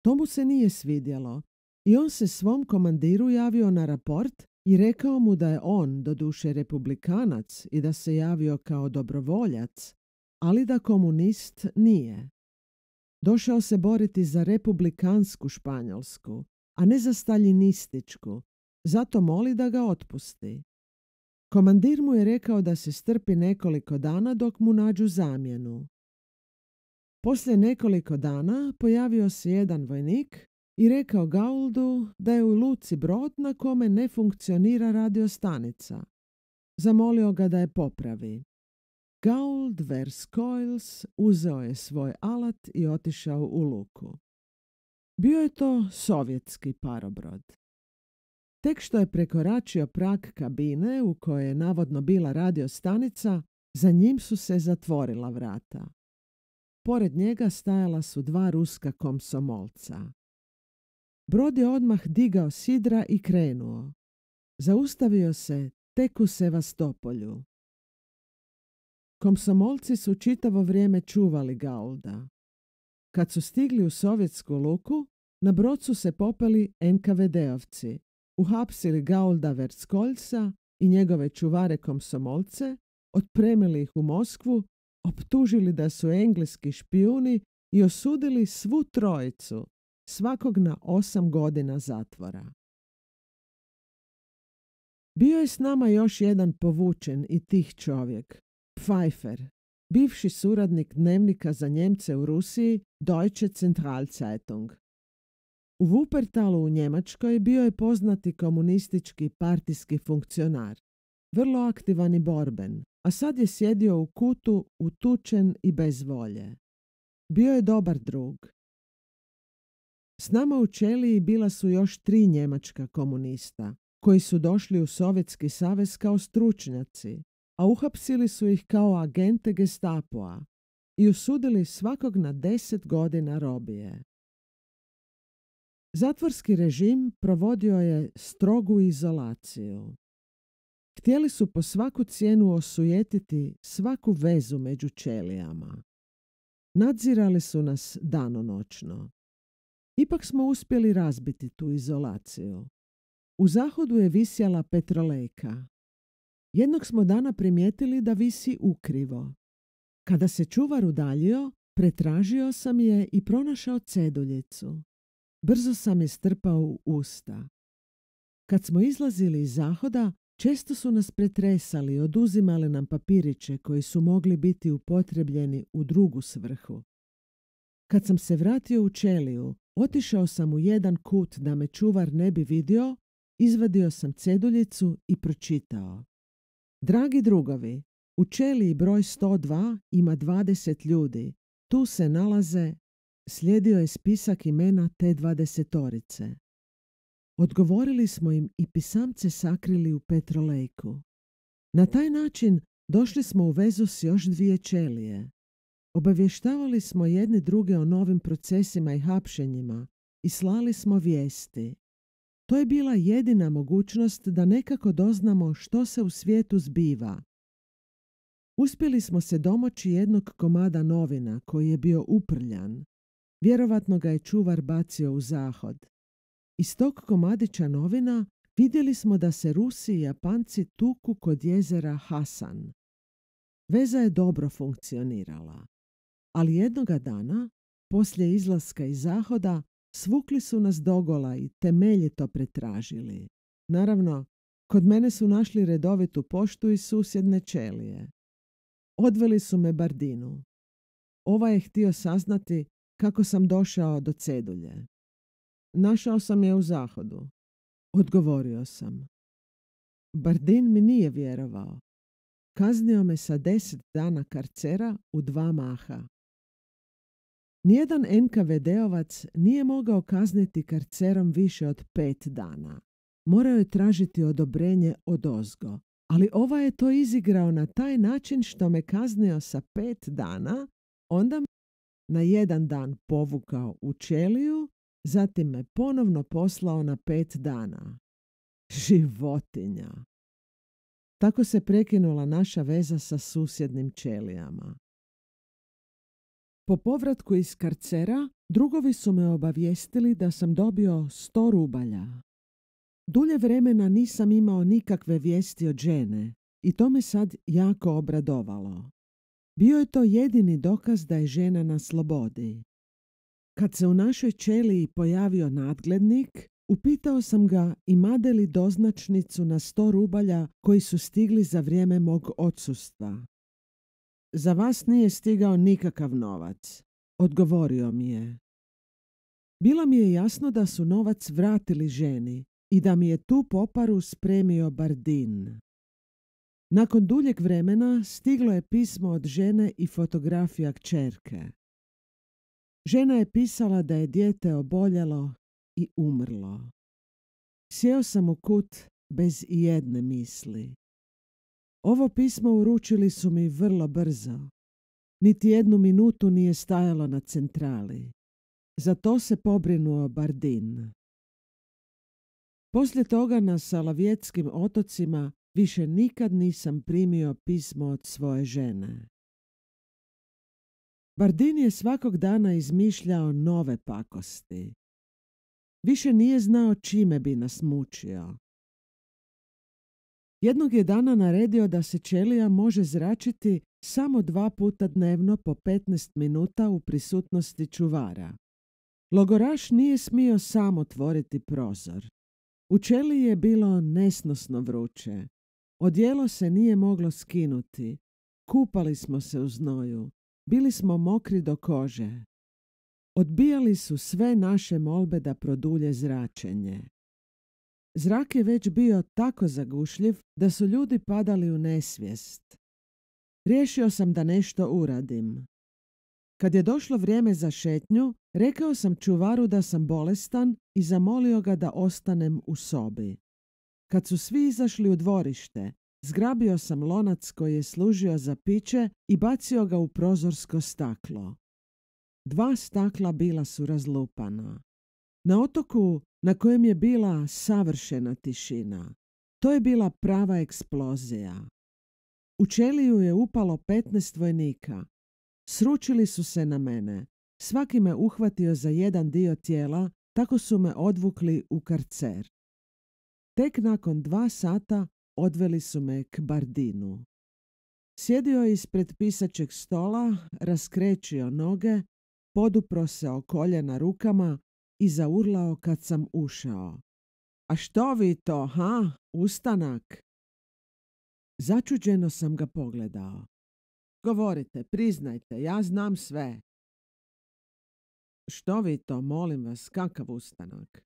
To mu se nije svidjelo i on se svom komandiru javio na raport i rekao mu da je on, doduše republikanac, i da se javio kao dobrovoljac, ali da komunist nije. Došao se boriti za republikansku Španjolsku, a ne za staljinističku, zato moli da ga otpusti. Komandir mu je rekao da se strpi nekoliko dana dok mu nađu zamjenu. Poslije nekoliko dana pojavio se jedan vojnik i rekao Gauldu da je u luci brod na kome ne funkcionira radiostanica. Zamolio ga da je popravi. Gauld Verskoils uzeo je svoj alat i otišao u luku. Bio je to sovjetski parobrod. Tek što je prekoračio prag kabine u kojoj je navodno bila radiostanica, za njim su se zatvorila vrata. Pored njega stajala su 2 ruska komsomolca. Brod je odmah digao sidra i krenuo. Zaustavio se tek u Sevastopolju. Komsomolci su čitavo vrijeme čuvali Gaulda. Kad su stigli u sovjetsku luku, na brod su se popeli NKVD-ovci, uhapsili Gaulda Verskolsa i njegove čuvare komsomolce, otpremili ih u Moskvu, optužili da su engleski špijuni i osudili svu trojicu, svakog na 8 godina zatvora. Bio je s nama još jedan povučen i tih čovjek, Pfeiffer, bivši suradnik dnevnika za Njemce u Rusiji Deutsche Zentralzeitung. U Wuppertalu u Njemačkoj bio je poznati komunistički partijski funkcionar, vrlo aktivan i borben, a sad je sjedio u kutu utučen i bez volje. Bio je dobar drug. S nama u ćeliji bila su još 3 njemačka komunista, koji su došli u Sovjetski savez kao stručnjaci, a uhapsili su ih kao agente Gestapoa i osudili svakog na 10 godina robije. Zatvorski režim provodio je strogu izolaciju. Htjeli su po svaku cijenu osujetiti svaku vezu među ćelijama. Nadzirali su nas danonoćno. Ipak smo uspjeli razbiti tu izolaciju. U zahodu je visjela petrolejka. Jednog smo dana primijetili da visi ukrivo. Kada se čuvar udaljio, pretražio sam je i pronašao ceduljicu. Brzo sam je strpao u usta. Kad smo izlazili iz zahoda, često su nas pretresali i oduzimali nam papiriće koji su mogli biti upotrebljeni u drugu svrhu. Kad sam se vratio u ćeliju, otišao sam u jedan kut da me čuvar ne bi vidio, izvadio sam ceduljicu i pročitao. Dragi drugovi, U ćeliji broj 102 ima 20 ljudi. Tu se nalaze, slijedio je spisak imena te 20-torice. Odgovorili smo im i pisamce sakrili u petrolejku. Na taj način došli smo u vezu s još 2 ćelije. Obavještavali smo jedni druge o novim procesima i hapšenjima i slali smo vijesti. To je bila jedina mogućnost da nekako doznamo što se u svijetu zbiva. Uspjeli smo se domoći jednog komada novina koji je bio uprljan. Vjerovatno ga je čuvar bacio u zahod. Iz tog komadića novina vidjeli smo da se Rusi i Japanci tuku kod jezera Hasan. Veza je dobro funkcionirala. Ali jednoga dana, poslije izlaska iz zahoda, svukli su nas dogola i temeljito pretražili. Naravno, kod mene su našli redovitu poštu iz susjedne ćelije. Odveli su me Bardinu. Ovaj je htio saznati kako sam došao do cedulje. Našao sam je u zahodu. Odgovorio sam. Bardin mi nije vjerovao. Kaznio me sa 10 dana karcera u 2 maha. Nijedan NKVD-ovac nije mogao kazniti karcerom više od 5 dana. Morao je tražiti odobrenje odozgo. Ali ovaj je to izigrao na taj način što me kaznio sa 5 dana, onda me na 1 dan povukao u ćeliju, zatim me ponovno poslao na 5 dana. Životinja! Tako se prekinula naša veza sa susjednim ćelijama. Po povratku iz karcera, drugovi su me obavijestili da sam dobio 100 rubalja. Dulje vremena nisam imao nikakve vijesti od žene i to me sad jako obradovalo. Bio je to jedini dokaz da je žena na slobodi. Kad se u našoj ćeliji pojavio nadglednik, upitao sam ga imade li doznačnicu na 100 rubalja koji su stigli za vrijeme mog odsustva. Za vas nije stigao nikakav novac, odgovorio mi je. Bilo mi je jasno da su novac vratili ženi i da mi je tu poparu spremio Bardin. Nakon duljeg vremena stiglo je pismo od žene i fotografija kćerke. Žena je pisala da je dijete oboljelo i umrlo. Sjeo sam u kut bez ijedne misli. Ovo pismo uručili su mi vrlo brzo. Niti 1 minutu nije stajalo na centrali. Za to se pobrinuo Bardin. Poslije toga na Salavjetskim otocima više nikad nisam primio pismo od svoje žene. Bardin je svakog dana izmišljao nove pakosti. Više nije znao čime bi nas mučio. Jednog je dana naredio da se ćelija može zračiti samo 2 puta dnevno po 15 minuta u prisutnosti čuvara. Logoraš nije smio sam otvoriti prozor. U ćeliji je bilo nesnosno vruće. Odijelo se nije moglo skinuti. Kupali smo se u znoju. Bili smo mokri do kože. Odbijali su sve naše molbe da produlje zračenje. Zrak je već bio tako zagušljiv da su ljudi padali u nesvijest. Riješio sam da nešto uradim. Kad je došlo vrijeme za šetnju, rekao sam čuvaru da sam bolestan i zamolio ga da ostanem u sobi. Kad su svi izašli u dvorište, zgrabio sam lonac koji je služio za piće i bacio ga u prozorsko staklo. 2 stakla bila su razlupana. Na otoku na kojem je bila savršena tišina. To je bila prava eksplozija. U ćeliju je upalo 15 vojnika. Sručili su se na mene. Svaki me uhvatio za jedan dio tijela, tako su me odvukli u karcer. Tek nakon 2 sata odveli su me k Bardinu. Sjedio je ispred pisaćeg stola, raskrećio noge, podupro se o koljena rukama i zaurlao kad sam ušao. A što vi to, ha? Ustanak? Začuđeno sam ga pogledao. Govorite, priznajte, ja znam sve. Što vi to, molim vas, kakav ustanak?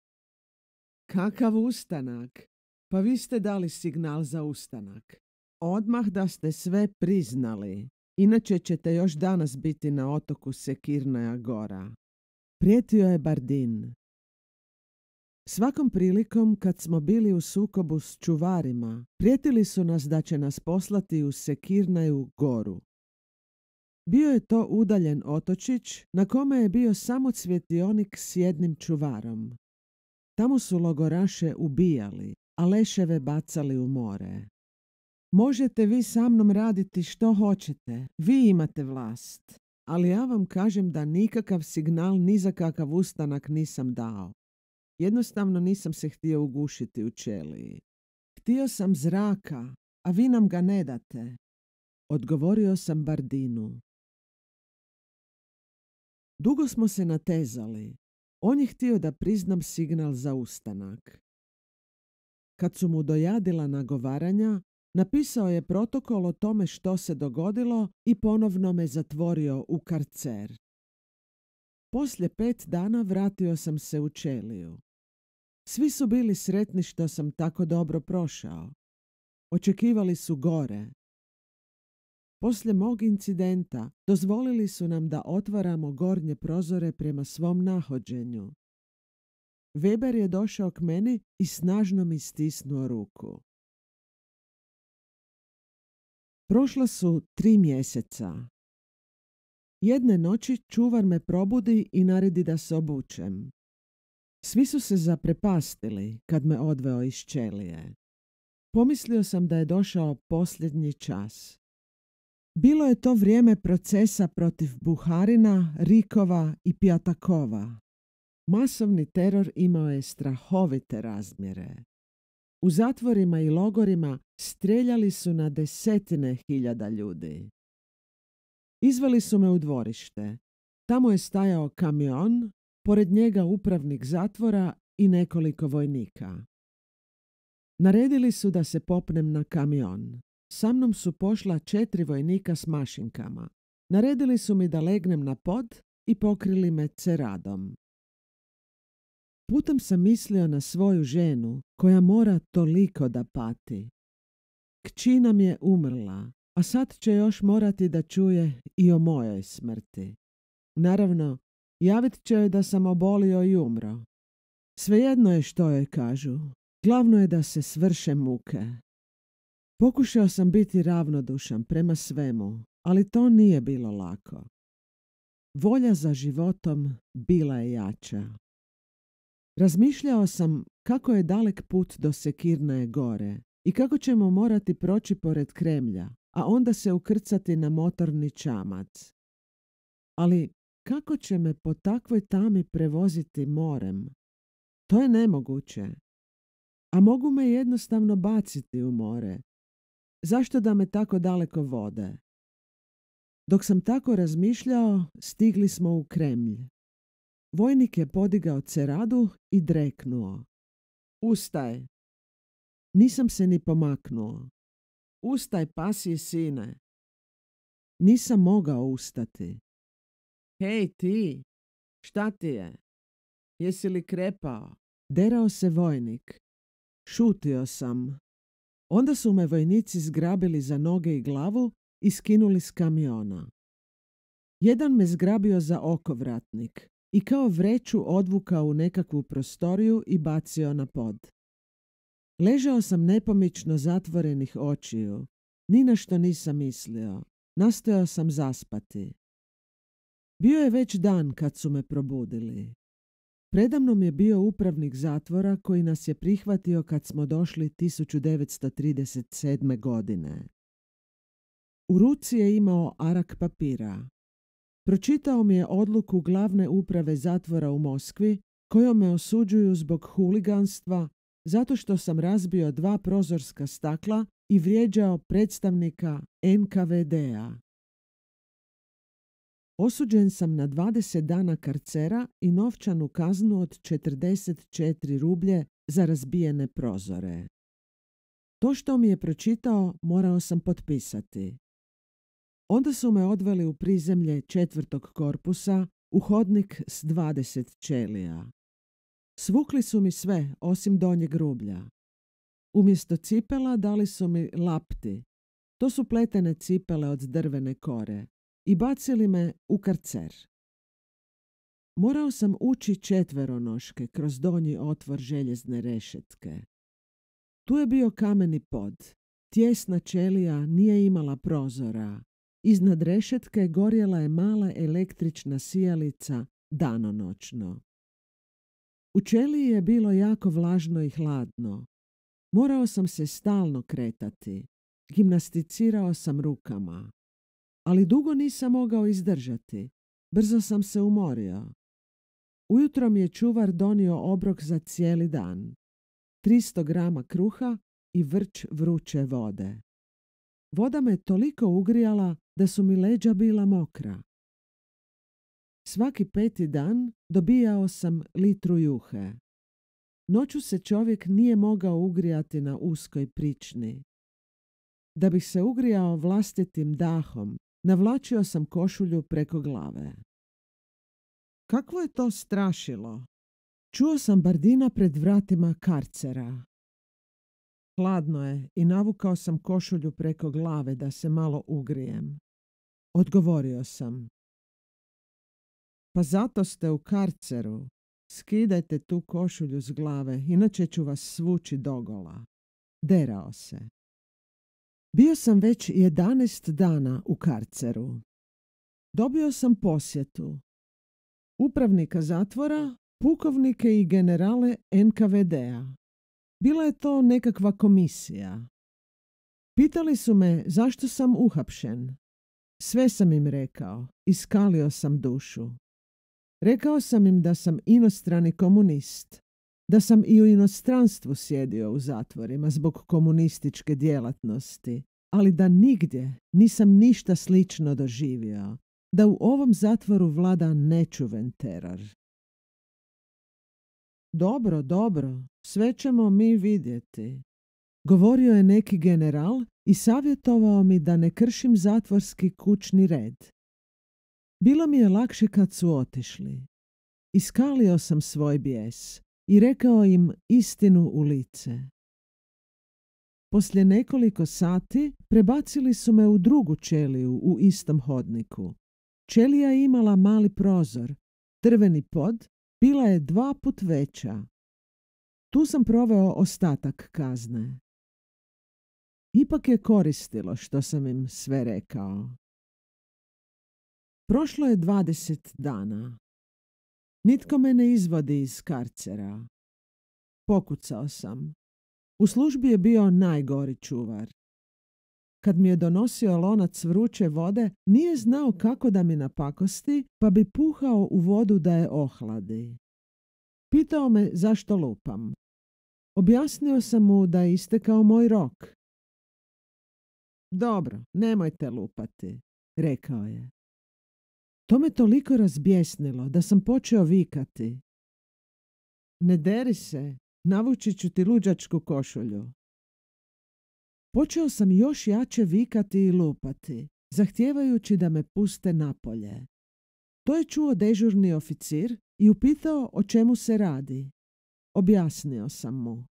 Kakav ustanak? Pa vi ste dali signal za ustanak. Odmah da ste sve priznali, inače ćete još danas biti na otoku Sekirnaja Gora. Prijetio je Bardin. Svakom prilikom kad smo bili u sukobu s čuvarima, prijetili su nas da će nas poslati u Sekirnaju Goru. Bio je to udaljen otočić na kome je bio samo cvjetionik s jednim čuvarom. Tamo su logoraše ubijali, a leševe bacali u more. Možete vi sa mnom raditi što hoćete, vi imate vlast, ali ja vam kažem da nikakav signal ni za kakav ustanak nisam dao. Jednostavno nisam se htio ugušiti u ćeliji. Htio sam zraka, a vi nam ga ne date. Odgovorio sam Bardinu. Dugo smo se natezali. On je htio da priznam signal za ustanak. Kad su mu dojadila nagovaranja, napisao je protokol o tome što se dogodilo i ponovno me zatvorio u karcer. Poslije 5 dana vratio sam se u ćeliju. Svi su bili sretni što sam tako dobro prošao. Očekivali su gore. Poslije mog incidenta dozvolili su nam da otvaramo gornje prozore prema svom nahođenju. Weber je došao k meni i snažno mi stisnuo ruku. Prošla su 3 mjeseca. Jedne noći čuvar me probudi i naredi da se obučem. Svi su se zaprepastili kad me odveo iz ćelije. Pomislio sam da je došao posljednji čas. Bilo je to vrijeme procesa protiv Buharina, Rikova i Pjatakova. Masovni teror imao je strahovite razmjere. U zatvorima i logorima streljali su na 10.000 ljudi. Izveli su me u dvorište. Tamo je stajao kamion, pored njega upravnik zatvora i nekoliko vojnika. Naredili su da se popnem na kamion. Sa mnom su pošla 4 vojnika s mašinkama. Naredili su mi da legnem na pod i pokrili me ceradom. Putem sam mislio na svoju ženu koja mora toliko da pati. Kći nam je umrla, a sad će još morati da čuje i o mojoj smrti. Naravno, javit će joj da sam obolio i umro. Svejedno je što joj kažu. Glavno je da se svrše muke. Pokušao sam biti ravnodušan prema svemu, ali to nije bilo lako. Volja za životom bila je jača. Razmišljao sam kako je dalek put do Sekirnaje Gore i kako ćemo morati proći pored Kremlja, a onda se ukrcati na motorni čamac. Ali kako će me po takvoj tami prevoziti morem? To je nemoguće. A mogu me jednostavno baciti u more. Zašto da me tako daleko vode? Dok sam tako razmišljao, stigli smo u Kremlj. Vojnik je podigao ceradu i dreknuo. Ustaj! Nisam se ni pomaknuo. Ustaj, pasji sine! Nisam mogao ustati. Hej ti! Šta ti je? Jesi li krepao? Derao se vojnik. Šutio sam. Onda su me vojnici zgrabili za noge i glavu i skinuli s kamiona. Jedan me zgrabio za okovratnik i kao vreću odvukao u nekakvu prostoriju i bacio na pod. Ležao sam nepomično zatvorenih očiju. Ni na što nisam mislio. Nastojao sam zaspati. Bio je već dan kad su me probudili. Predamnom je bio upravnik zatvora koji nas je prihvatio kad smo došli 1937. godine. U ruci je imao arak papira. Pročitao mi je odluku glavne uprave zatvora u Moskvi kojom me osuđuju zbog huliganstva zato što sam razbio 2 prozorska stakla i vrijeđao predstavnika NKVD-a. Osuđen sam na 20 dana karcera i novčanu kaznu od 44 rublje za razbijene prozore. To što mi je pročitao morao sam potpisati. Onda su me odveli u prizemlje 4. korpusa u hodnik s 20 ćelija. Svukli su mi sve osim donjeg rublja. Umjesto cipela dali su mi lapti, To su pletene cipele od drvene kore i bacili me u karcer. Morao sam ući četveronoške kroz donji otvor željezne rešetke. Tu je bio kameni pod. Tijesna ćelija nije imala prozora. Iznad rešetke gorjela je mala električna sijalica danonoćno. U ćeliji je bilo jako vlažno i hladno. Morao sam se stalno kretati. Gimnasticirao sam rukama. Ali dugo nisam mogao izdržati. Brzo sam se umorio. Ujutro mi je čuvar donio obrok za cijeli dan. 300 grama kruha i vrč vruće vode. Voda me toliko ugrijala da su mi leđa bila mokra. Svaki 5. dan dobijao sam litru juhe. Noću se čovjek nije mogao ugrijati na uskoj prični. Da bih se ugrijao vlastitim dahom, navlačio sam košulju preko glave. Kakvo je to strašilo? Čuo sam bardina pred vratima karcera. Hladno je i navukao sam košulju preko glave da se malo ugrijem. Odgovorio sam. Pa zato ste u karceru. Skidajte tu košulju s glave, inače ću vas svući dogola. Derao se. Bio sam već 11 dana u karceru. Dobio sam posjetu. Upravnika zatvora, pukovnike i generale NKVD-a. Bila je to nekakva komisija. Pitali su me zašto sam uhapšen. Sve sam im rekao, iskalio sam dušu. Rekao sam im da sam inostrani komunist, da sam i u inostranstvu sjedio u zatvorima zbog komunističke djelatnosti, ali da nigdje nisam ništa slično doživio, da u ovom zatvoru vlada nečuven teror. Dobro, dobro, sve ćemo mi vidjeti. Govorio je neki general i savjetovao mi da ne kršim zatvorski kućni red. Bilo mi je lakše kad su otišli. Iskalio sam svoj bijes i rekao im istinu u lice. Poslije nekoliko sati prebacili su me u drugu ćeliju u istom hodniku. Ćelija je imala mali prozor, drveni pod, bila je 2 put veća. Tu sam proveo ostatak kazne. Ipak je koristilo što sam im sve rekao. Prošlo je 20 dana. Nitko me ne izvodi iz karcera. Pokucao sam. U službi je bio najgori čuvar. Kad mi je donosio lonac vruće vode, nije znao kako da mi napakosti, pa bi puhao u vodu da je ohladi. Pitao me zašto lupam. Objasnio sam mu da je istekao moj rok. Dobro, nemojte lupati, rekao je. To me toliko razbjesnilo da sam počeo vikati. Ne deri se, navući ću ti luđačku košulju. Počeo sam još jače vikati i lupati, zahtijevajući da me puste napolje. To je čuo dežurni oficir i upitao o čemu se radi. Objasnio sam mu.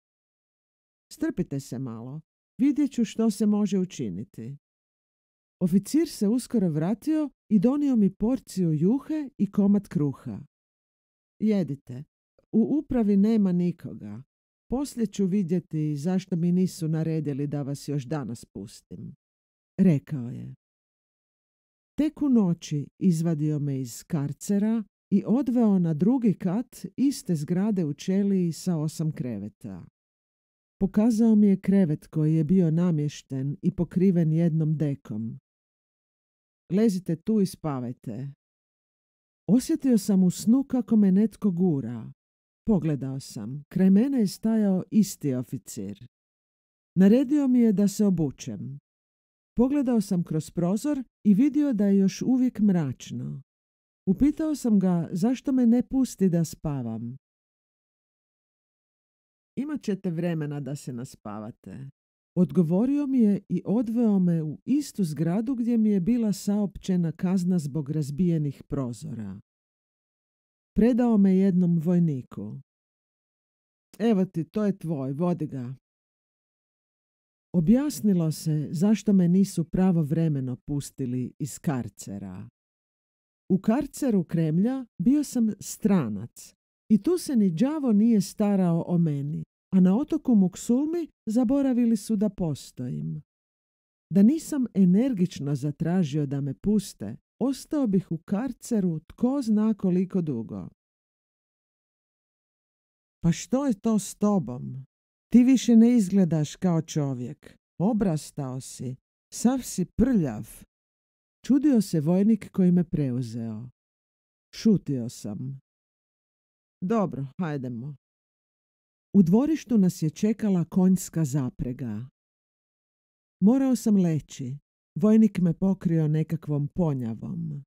Strpite se malo, vidjet ću što se može učiniti. Oficir se uskoro vratio i donio mi porciju juhe i komad kruha. Jedite, u upravi nema nikoga. Poslije ću vidjeti zašto mi nisu naredili da vas još danas pustim, rekao je. Tek u noći izvadio me iz karcera i odveo na drugi kat iste zgrade u ćeliji sa 8 kreveta. Pokazao mi je krevet koji je bio namješten i pokriven jednom dekom. Lezite tu i spavajte. Osjetio sam u snu kako me netko gura. Pogledao sam. Kraj mene je stajao isti oficir. Naredio mi je da se obučem. Pogledao sam kroz prozor i vidio da je još uvijek mračno. Upitao sam ga zašto me ne pusti da spavam. Imat ćete vremena da se naspavate. Odgovorio mi je i odveo me u istu zgradu gdje mi je bila saopćena kazna zbog razbijenih prozora. Predao me jednom vojniku. Evo ti, to je tvoj, vodi ga. Objasnilo se zašto me nisu pravovremeno pustili iz karcera. U karceru Kremlja bio sam stranac i tu se ni đavo nije starao o meni, a na otoku Muksulmi zaboravili su da postojim. Da nisam energično zatražio da me puste, ostao bih u karceru tko zna koliko dugo. Pa što je to s tobom? Ti više ne izgledaš kao čovjek. Obrastao si, sav si prljav. Čudio se vojnik koji me preuzeo. Šutio sam. Dobro, hajdemo. U dvorištu nas je čekala konjska zaprega. Morao sam leći. Vojnik me pokrio nekakvom ponjavom.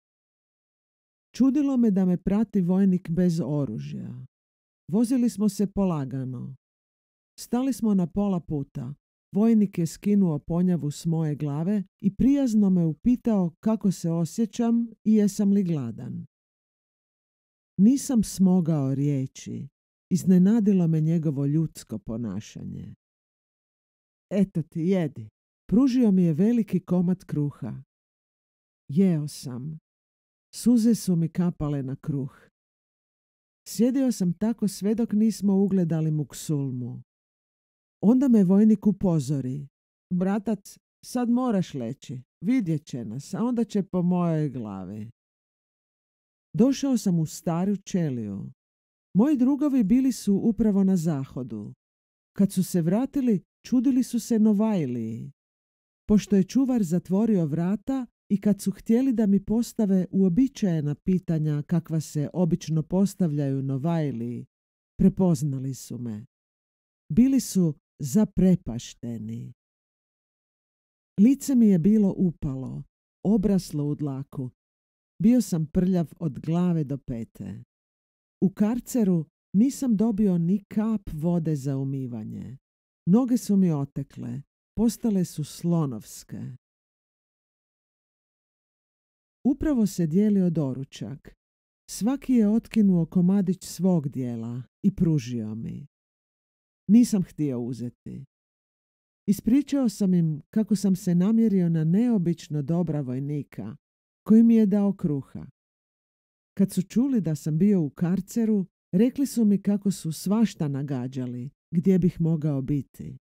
Čudilo me da me prati vojnik bez oružja. Vozili smo se polagano. Stali smo na pola puta. Vojnik je skinuo ponjavu s moje glave i prijazno me upitao kako se osjećam i jesam li gladan. Nisam smogao riječi. Iznenadilo me njegovo ljudsko ponašanje. Eto ti, jedi. Pružio mi je veliki komad kruha. Jeo sam. Suze su mi kapale na kruh. Sjedio sam tako sve dok nismo ugledali Muksulmu. Onda me vojnik upozori. Bratac, sad moraš leći. Vidjet će nas, a onda će po mojoj glavi. Došao sam u staru ćeliju. Moji drugovi bili su upravo na zahodu. Kad su se vratili, čudili su se Novajliji. Pošto je čuvar zatvorio vrata i kad su htjeli da mi postave uobičajena pitanja kakva se obično postavljaju Novajliji, prepoznali su me. Bili su zaprepašteni. Lice mi je bilo upalo, obraslo u dlaku. Bio sam prljav od glave do pete. U karceru nisam dobio ni kap vode za umivanje. Noge su mi otekle, postale su slonovske. Upravo se dijelio doručak. Svaki je otkinuo komadić svog dijela i pružio mi. Nisam htio uzeti. Ispričao sam im kako sam se namjerio na neobično dobra vojnika, koji mi je dao kruha. Kad su čuli da sam bio u karceru, rekli su mi kako su svašta nagađali, gdje bih mogao biti.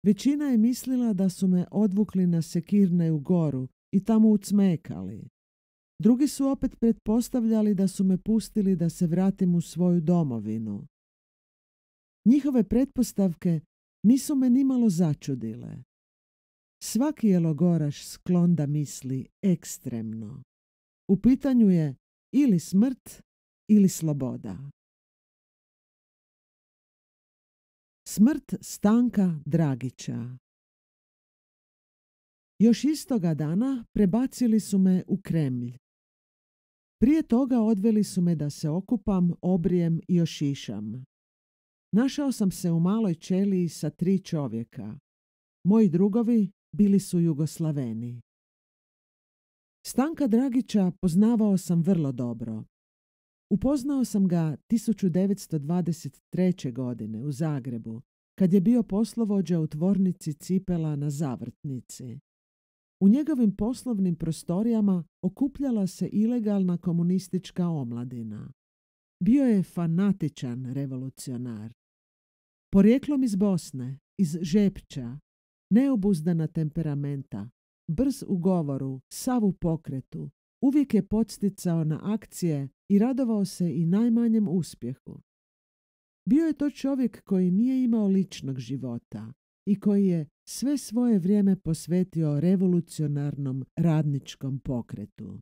Većina je mislila da su me odvukli na Sekirne u goru i tamo ucmekali. Drugi su opet pretpostavljali da su me pustili da se vratim u svoju domovinu. Njihove pretpostavke nisu me nimalo začudile. Svaki je logoraš sklon da misli ekstremno. U pitanju je ili smrt ili sloboda. Smrt Stanka Dragića. Još istoga dana prebacili su me u Kremlj. Prije toga odveli su me da se okupam, obrijem i ošišam. Našao sam se u maloj ćeliji sa 3 čovjeka. Moji drugovi bili su Jugoslaveni. Stanka Dragića poznavao sam vrlo dobro. Upoznao sam ga 1923. godine u Zagrebu, kad je bio poslovođa u tvornici cipela na Zavrtnici. U njegovim poslovnim prostorijama okupljala se ilegalna komunistička omladina. Bio je fanatičan revolucionar. Porijeklom iz Bosne, iz Žepča, neobuzdana temperamenta, brz u govoru, sav u pokretu, uvijek je podsticao na akcije i radovao se i najmanjem uspjehu. Bio je to čovjek koji nije imao ličnog života i koji je sve svoje vrijeme posvetio revolucionarnom radničkom pokretu.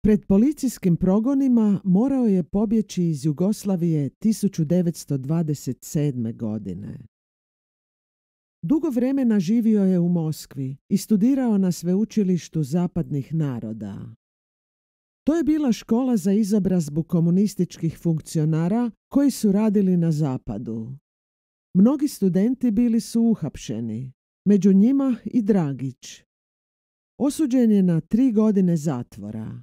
Pred policijskim progonima morao je pobjeći iz Jugoslavije 1927. godine. Dugo vremena živio je u Moskvi i studirao na sveučilištu zapadnih naroda. To je bila škola za izobrazbu komunističkih funkcionara koji su radili na zapadu. Mnogi studenti bili su uhapšeni, među njima i Dragić. Osuđen je na 3 godine zatvora.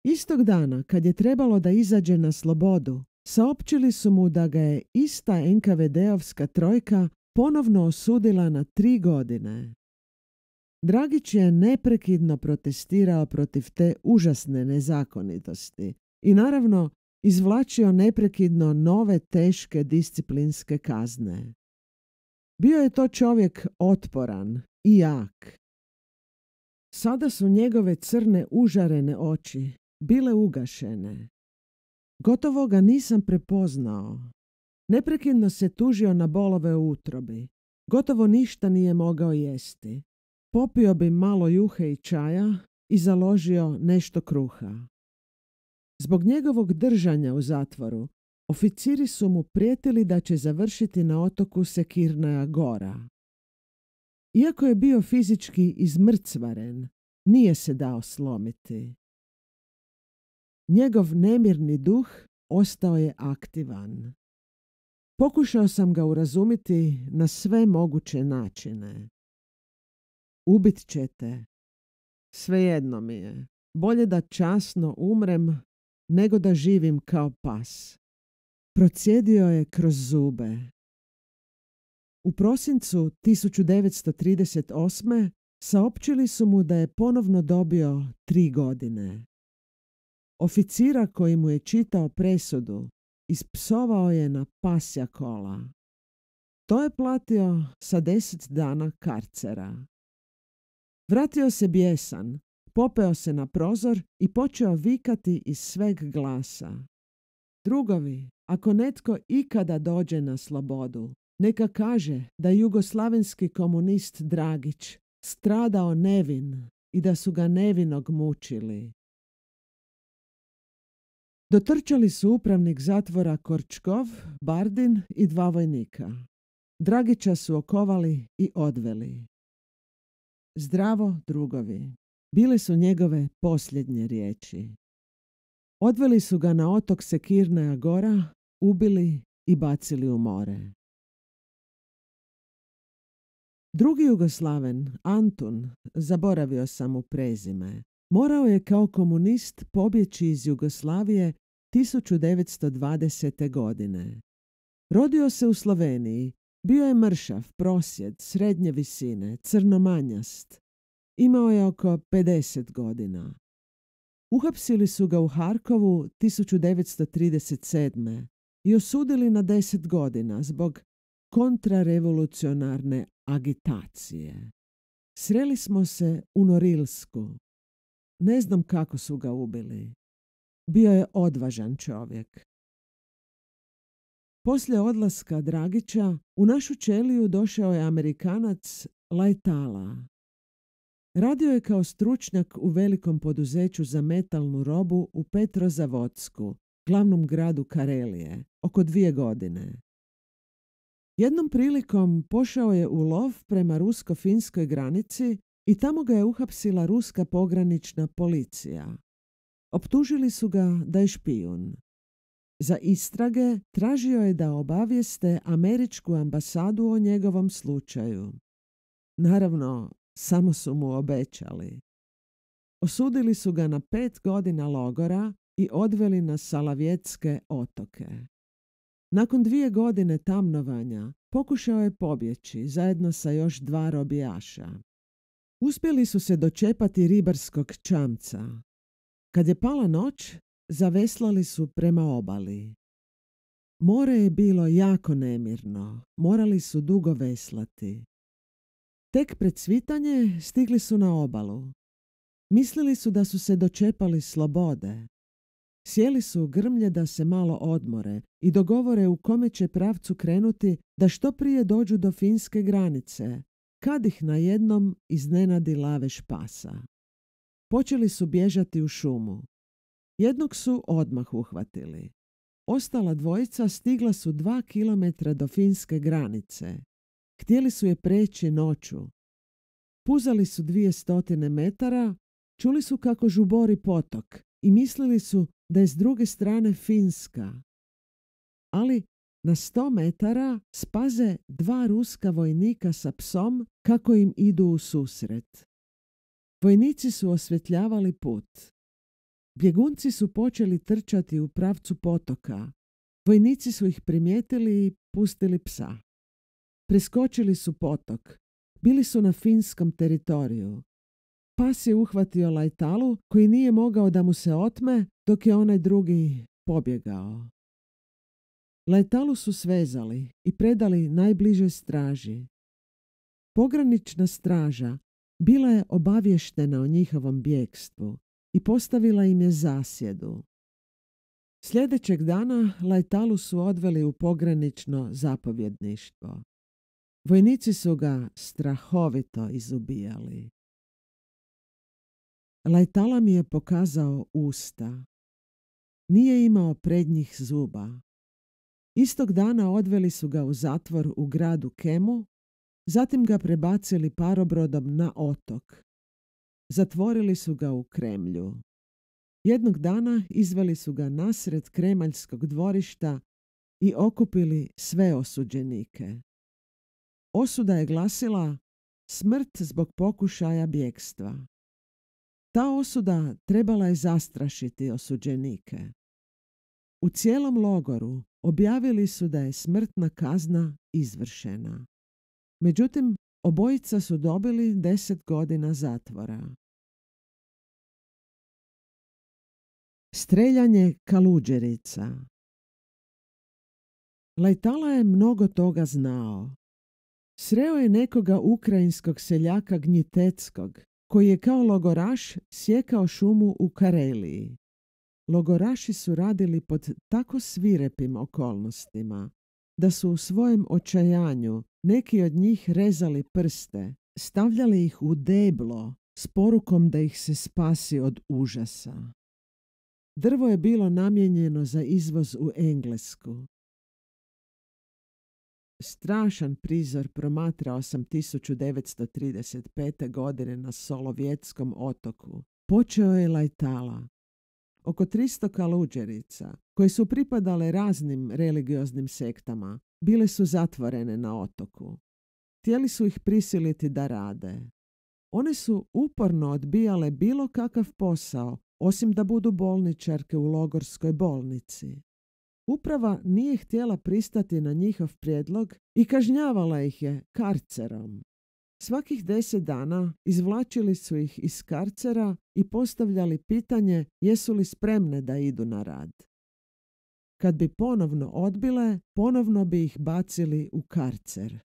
Istog dana, kad je trebalo da izađe na slobodu, Saopćili su mu da ga je ista NKVD-ovska trojka ponovno osudila na 3 godine. Dragić je neprekidno protestirao protiv te užasne nezakonitosti i naravno izvlačio neprekidno nove teške disciplinske kazne. Bio je to čovjek otporan i jak. Sada su njegove crne užarene oči bile ugašene. Gotovo ga nisam prepoznao. Neprekidno se tužio na bolove u utrobi. Gotovo ništa nije mogao jesti. Popio bi malo juhe i čaja i založio nešto kruha. Zbog njegovog držanja u zatvoru, oficiri su mu prijetili da će završiti na otoku Sekirnaja Gora. Iako je bio fizički izmrcvaren, nije se dao slomiti. Njegov nemirni duh ostao je aktivan. Pokušao sam ga urazumiti na sve moguće načine. Ubit ćete. Svejedno mi je. Bolje da časno umrem nego da živim kao pas. Procjedio je kroz zube. U prosincu 1938. saopćili su mu da je ponovno dobio 3 godine. Oficira koji mu je čitao presudu ispsovao je na pasja kola. To je platio sa 10 dana karcera. Vratio se bijesan, popeo se na prozor i počeo vikati iz sveg glasa. Drugovi, ako netko ikada dođe na slobodu, neka kaže da jugoslavenski komunist Dragić stradao nevin i da su ga nevinog mučili. Dotrčali su upravnik zatvora Korčkov, Bardin i 2 vojnika. Dragića su okovali i odveli. Zdravo, drugovi, bile su njegove posljednje riječi. Odveli su ga na otok Sekirnaja Gora, ubili i bacili u more. Drugi Jugoslaven, Antun, zaboravio sam mu prezime, morao je kao komunist pobjeći iz Jugoslavije 1920. godine. Rodio se u Sloveniji, bio je mršav, prosjed, srednje visine, crnomanjast. Imao je oko 50 godina. Uhapsili su ga u Harkovu 1937. i osudili na 10 godina zbog kontrarevolucionarne agitacije. Sreli smo se u Norilsku. Ne znam kako su ga ubili. Bio je odvažan čovjek. Poslije odlaska Dragića u našu ćeliju došao je Amerikanac Lajtala. Radio je kao stručnjak u velikom poduzeću za metalnu robu u Petrozavodsku, glavnom gradu Karelije, oko 2 godine. Jednom prilikom pošao je u lov prema rusko-finskoj granici i tamo ga je uhapsila ruska pogranična policija. Optužili su ga da je špijun. Za istrage tražio je da obavijeste američku ambasadu o njegovom slučaju. Naravno, samo su mu obećali. Osudili su ga na 5 godina logora i odveli na Salavjetske otoke. Nakon 2 godine tamnovanja pokušao je pobjeći zajedno sa još 2 robijaša. Uspjeli su se dočepati ribarskog čamca. Kad je pala noć, zaveslali su prema obali. More je bilo jako nemirno, morali su dugo veslati. Tek pred svitanje stigli su na obalu. Mislili su da su se dočepali slobode. Sjeli su u grmlje da se malo odmore i dogovore u kome će pravcu krenuti da što prije dođu do finske granice, kad ih najednom iznenadi lavež pasa. Počeli su bježati u šumu. Jednog su odmah uhvatili. Ostala dvojica stigla su 2 kilometra do finske granice. Htjeli su je preći noću. Puzali su 200 metara, čuli su kako žubori potok i mislili su da je s druge strane Finska. Ali na 100 metara spaze 2 ruska vojnika sa psom kako im idu u susret. Vojnici su osvjetljavali put. Bjegunci su počeli trčati u pravcu potoka. Vojnici su ih primijetili i pustili psa. Preskočili su potok. Bili su na finskom teritoriju. Pas je uhvatio Lajtalu koji nije mogao da mu se otme dok je onaj drugi pobjegao. Lajtalu su svezali i predali najbliže straži. Pogranična straža bila je obavještena o njihovom bjegstvu i postavila im je zasjedu. Sljedećeg dana Lajtalu su odveli u pogranično zapovjedništvo. Vojnici su ga strahovito izubijali. Lajtala mi je pokazao usta. Nije imao prednjih zuba. Istog dana odveli su ga u zatvor u gradu Kemu, zatim ga prebacili parobrodom na otok. Zatvorili su ga u Kremlju. Jednog dana izveli su ga nasred kremaljskog dvorišta i okupili sve osuđenike. Osuda je glasila smrt zbog pokušaja bjegstva. Ta osuda trebala je zastrašiti osuđenike. U cijelom logoru objavili su da je smrtna kazna izvršena. Međutim, obojica su dobili 10 godina zatvora. Streljanje kaluđerica. Lajtala je mnogo toga znao. Sreo je nekoga ukrajinskog seljaka Gnjiteckog, koji je kao logoraš sjekao šumu u Kareliji. Logoraši su radili pod tako svirepim okolnostima, da su u svojem očajanju neki od njih rezali prste, stavljali ih u deblo s porukom da ih se spasi od užasa. Drvo je bilo namijenjeno za izvoz u Englesku. Strašan prizor promatrao sam 1935. godine na Solovjetskom otoku. Počeo je Lajtala. Oko 300 kaluđerica, koje su pripadale raznim religioznim sektama, bile su zatvorene na otoku. Htjeli su ih prisiliti da rade. One su uporno odbijale bilo kakav posao, osim da budu bolničarke u logorskoj bolnici. Uprava nije htjela pristati na njihov prijedlog i kažnjavala ih je karcerom. Svakih 10 dana izvlačili su ih iz karcera i postavljali pitanje jesu li spremne da idu na rad. Kad bi ponovno odbile, ponovno bi ih bacili u karcer.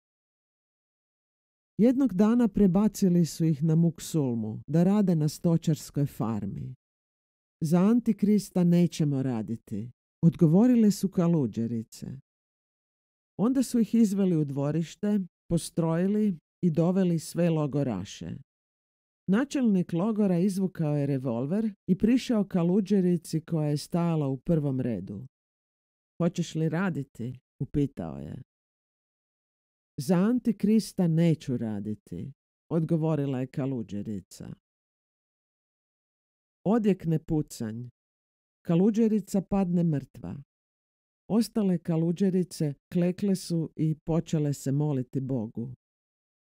Jednog dana prebacili su ih na Muksulmu da rade na stočarskoj farmi. Za Antikrista nećemo raditi, odgovorile su kaluđerice. Onda su ih izveli u dvorište, postrojili i doveli sve logoraše. Načelnik logora izvukao je revolver i prišao kaluđerici koja je stajala u prvom redu. Hoćeš li raditi? Upitao je. Za Antikrista neću raditi, odgovorila je kaluđerica. Odjekne pucanj. Kaluđerica padne mrtva. Ostale kaluđerice klekle su i počele se moliti Bogu.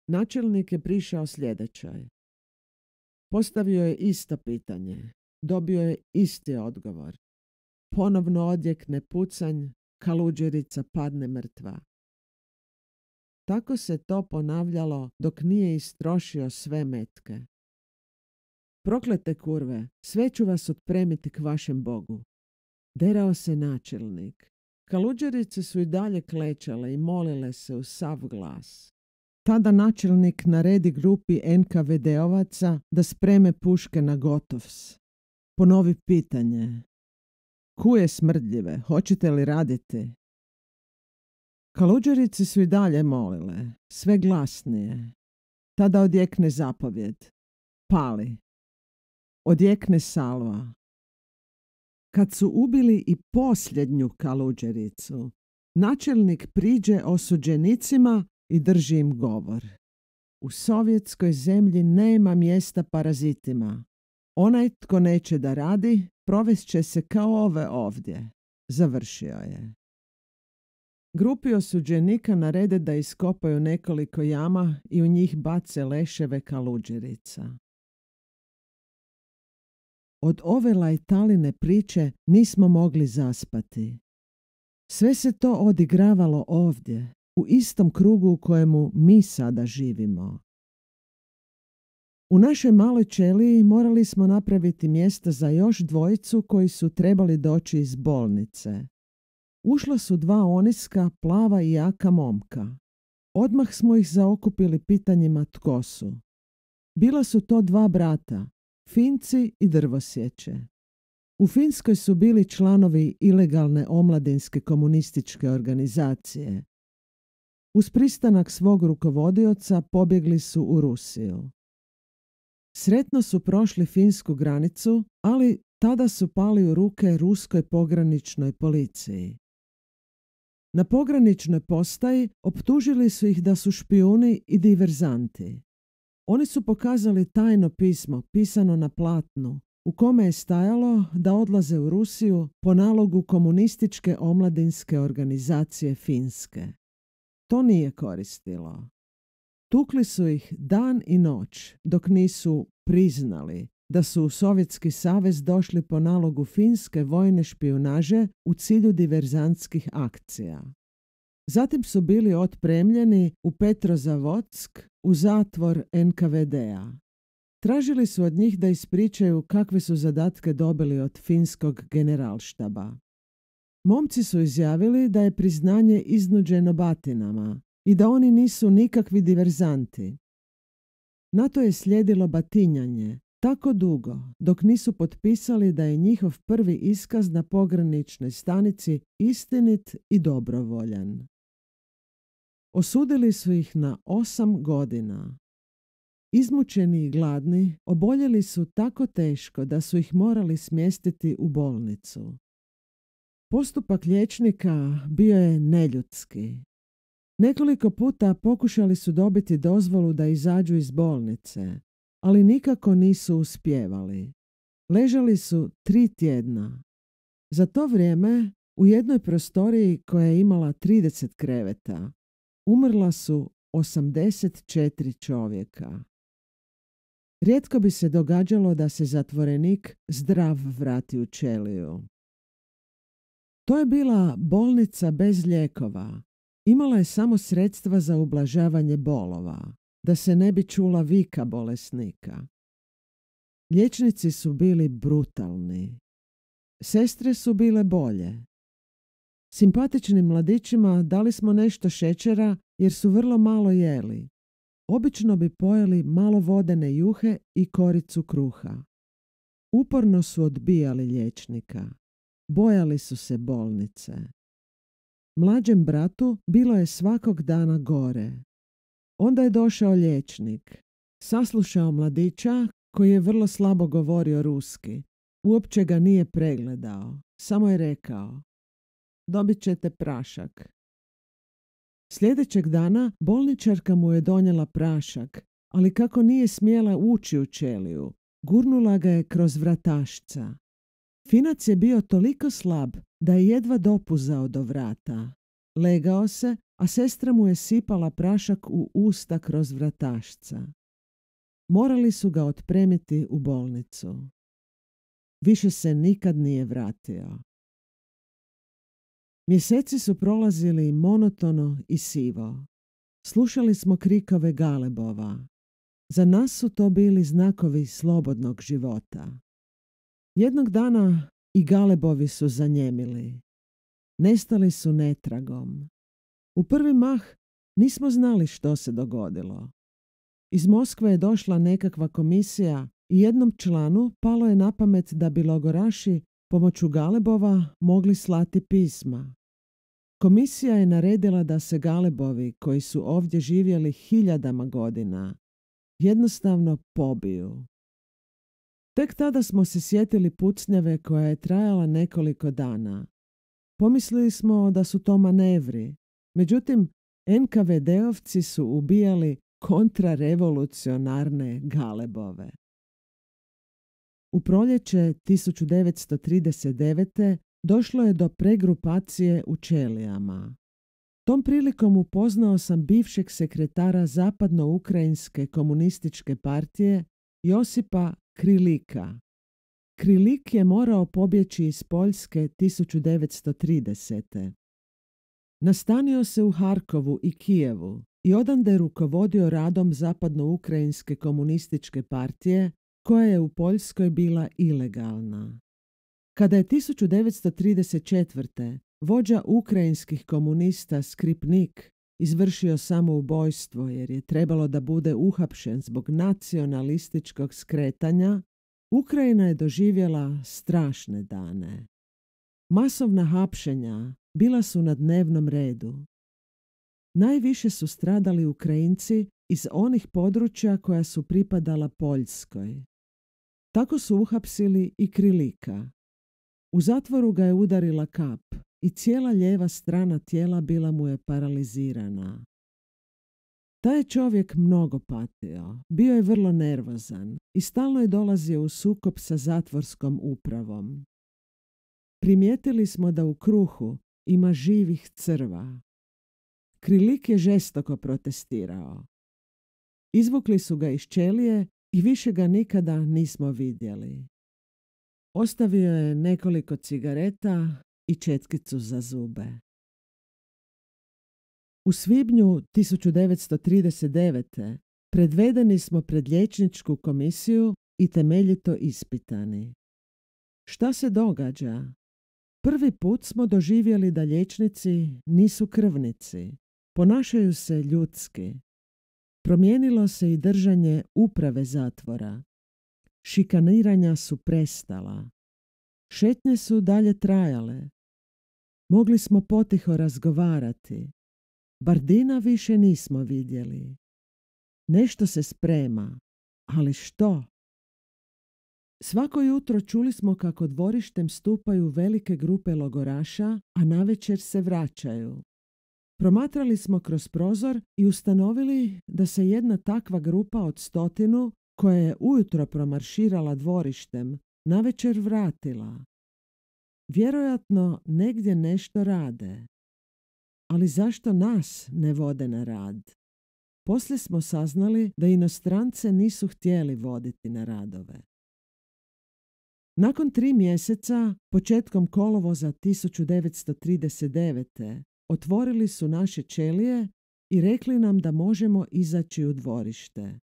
Načelnik je prišao sljedećoj. Postavio je isto pitanje. Dobio je isti odgovor. Ponovno odjekne pucanj, kaluđerica padne mrtva. Tako se to ponavljalo dok nije istrošio sve metke. Proklete kurve, sve ću vas otpremiti k vašem Bogu. Derao se načelnik. Kaluđerice su i dalje klečale i molile se u sav glas. Tada načelnik naredi grupi NKVD-ovaca da spreme puške na gotovs. Ponovi pitanje. Kuje smrdljive, hoćete li raditi? Kaluđerice su i dalje molile, sve glasnije. Tada odjekne zapovjed. Pali. Odjekne salva. Kad su ubili i posljednju kaluđericu, načelnik priđe osuđenicima i drži im govor. U sovjetskoj zemlji nema mjesta parazitima. Onaj tko neće da radi, provest će se kao ove ovdje. Završio je. Grupi osuđenika narede da iskopaju nekoliko jama i u njih bace leševe kaluđerica. Od ove Lajtaline priče nismo mogli zaspati. Sve se to odigravalo ovdje, u istom krugu u kojemu mi sada živimo. U našoj maloj ćeliji morali smo napraviti mjesta za još dvojicu koji su trebali doći iz bolnice. Ušla su dva oniska, plava i jaka momka. Odmah smo ih zaokupili pitanjima tko su. Bila su to dva brata, Finci i drvosjeće. U Finskoj su bili članovi ilegalne omladinske komunističke organizacije. Uz pristanak svog rukovodioca pobjegli su u Rusiju. Sretno su prošli finsku granicu, ali tada su pali u ruke ruskoj pograničnoj policiji. Na pograničnoj postaji optužili su ih da su špijuni i diverzanti. Oni su pokazali tajno pismo pisano na platnu u kome je stajalo da odlaze u Rusiju po nalogu komunističke omladinske organizacije Finske. To nije koristilo. Tukli su ih dan i noć dok nisu priznali da su u Sovjetski savez došli po nalogu finske vojne špijunaže u cilju diverzantskih akcija. Zatim su bili otpremljeni u Petrozavodsk u zatvor NKVD-a. Tražili su od njih da ispričaju kakve su zadatke dobili od finskog generalštaba. Momci su izjavili da je priznanje iznuđeno batinama i da oni nisu nikakvi diverzanti. Na to je slijedilo batinjanje tako dugo dok nisu potpisali da je njihov prvi iskaz na pograničnoj stanici istinit i dobrovoljan. Osudili su ih na 8 godina. Izmučeni i gladni, oboljeli su tako teško da su ih morali smjestiti u bolnicu. Postupak liječnika bio je neljudski. Nekoliko puta pokušali su dobiti dozvolu da izađu iz bolnice, ali nikako nisu uspijevali. Ležali su 3 tjedna. Za to vrijeme u jednoj prostoriji koja je imala 30 kreveta umrla su 84 čovjeka. Rijetko bi se događalo da se zatvorenik zdrav vrati u ćeliju. To je bila bolnica bez lijekova. Imala je samo sredstva za ublažavanje bolova, da se ne bi čula vika bolesnika. Liječnici su bili brutalni. Sestre su bile bolje. Simpatičnim mladićima dali smo nešto šećera jer su vrlo malo jeli. Obično bi pojeli malo vodene juhe i koricu kruha. Uporno su odbijali liječnika. Bojali su se bolnice. Mlađem bratu bilo je svakog dana gore. Onda je došao liječnik. Saslušao mladića koji je vrlo slabo govorio ruski. Uopće ga nije pregledao. Samo je rekao: dobit ćete prašak. Sljedećeg dana bolničarka mu je donijela prašak, ali kako nije smjela ući u ćeliju, gurnula ga je kroz vratašca. Finac je bio toliko slab da je jedva dopuzao do vrata. Legao se, a sestra mu je sipala prašak u usta kroz vratašca. Morali su ga otpremiti u bolnicu. Više se nikad nije vratio. Mjeseci su prolazili monotono i sivo. Slušali smo krikove galebova. Za nas su to bili znakovi slobodnog života. Jednog dana i galebovi su zanjemili. Nestali su netragom. U prvi mah nismo znali što se dogodilo. Iz Moskve je došla nekakva komisija i jednom članu palo je na pamet da bi logoraši pomoću galebova mogli slati pisma. Komisija je naredila da se galebovi, koji su ovdje živjeli hiljadama godina, jednostavno pobiju. Tek tada smo se sjetili pucnjave koja je trajala nekoliko dana. Pomislili smo da su to manevri. Međutim, NKVD-ovci su ubijali kontrarevolucionarne galebove. U proljeće 1939. došlo je do pregrupacije u ćelijama. Tom prilikom upoznao sam bivšeg sekretara Zapadno-Ukrajinske komunističke partije Josipa Krilika. Krilik je morao pobjeći iz Poljske 1930. Nastanio se u Harkovu i Kijevu i odande rukovodio radom zapadno-ukrajinske komunističke partije koja je u Poljskoj bila ilegalna. Kada je 1934. vođa ukrajinskih komunista Skripnik izvršio samoubojstvo jer je trebalo da bude uhapšen zbog nacionalističkog skretanja, Ukrajina je doživjela strašne dane. Masovna hapšenja bila su na dnevnom redu. Najviše su stradali Ukrajinci iz onih područja koja su pripadala Poljskoj. Tako su uhapsili i Krilika. U zatvoru ga je udarila kap i cijela lijeva strana tijela bila mu je paralizirana. Taj je čovjek mnogo patio, bio je vrlo nervozan i stalno je dolazio u sukob sa zatvorskom upravom. Primijetili smo da u kruhu ima živih crva. Krilik je žestoko protestirao. Izvukli su ga iz ćelije i više ga nikada nismo vidjeli. Ostavio je nekoliko cigareta i četkicu za zube. U svibnju 1939. predvedeni smo pred liječničku komisiju i temeljito ispitani. Šta se događa? Prvi put smo doživjeli da liječnici nisu krvnici, ponašaju se ljudski. Promijenilo se i držanje uprave zatvora. Šikaniranja su prestala. Šetnje su dalje trajale. Mogli smo potiho razgovarati. Bardina više nismo vidjeli. Nešto se sprema, ali što? Svako jutro čuli smo kako dvorištem stupaju velike grupe logoraša, a navečer se vraćaju. Promatrali smo kroz prozor i ustanovili da se jedna takva grupa od 100 koja je ujutro promarširala dvorištem, navečer vratila. Vjerojatno negdje nešto rade. Ali zašto nas ne vode na rad? Poslije smo saznali da inostrance nisu htjeli voditi na radove. Nakon 3 mjeseca, početkom kolovoza 1939. otvorili su naše ćelije i rekli nam da možemo izaći u dvorište.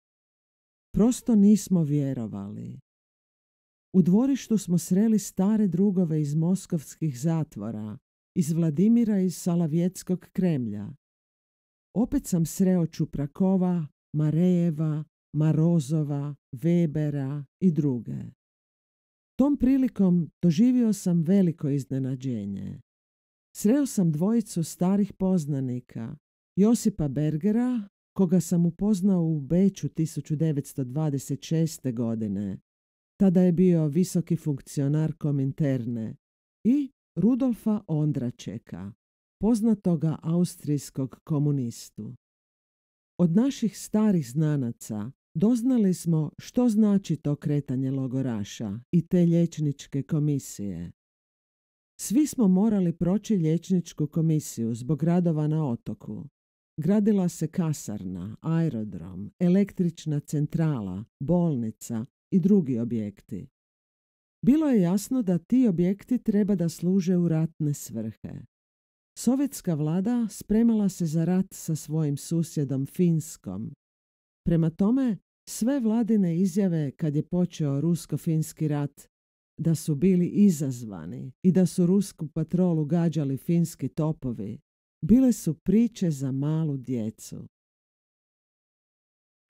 Prosto nismo vjerovali. U dvorištu smo sreli stare drugove iz moskovskih zatvora, iz Vladimira i iz Salavjetskog Kremlja. Opet sam sreo Čuprakova, Marejeva, Marozova, Webera i druge. Tom prilikom doživio sam veliko iznenađenje. Sreo sam dvojicu starih poznanika, Josipa Bergera, koga sam upoznao u Beču 1926. godine. Tada je bio visoki funkcionar Kominterne, i Rudolfa Ondračeka, poznatoga austrijskog komunistu. Od naših starih znanaca doznali smo što znači to kretanje logoraša i te liječničke komisije. Svi smo morali proći liječničku komisiju zbog radova na otoku. Gradila se kasarna, aerodrom, električna centrala, bolnica i drugi objekti. Bilo je jasno da ti objekti treba da služe u ratne svrhe. Sovjetska vlada spremala se za rat sa svojim susjedom Finskom. Prema tome, sve vladine izjave kad je počeo rusko-finski rat da su bili izazvani i da su rusku patrolu gađali finski topovi, bile su priče za malu djecu.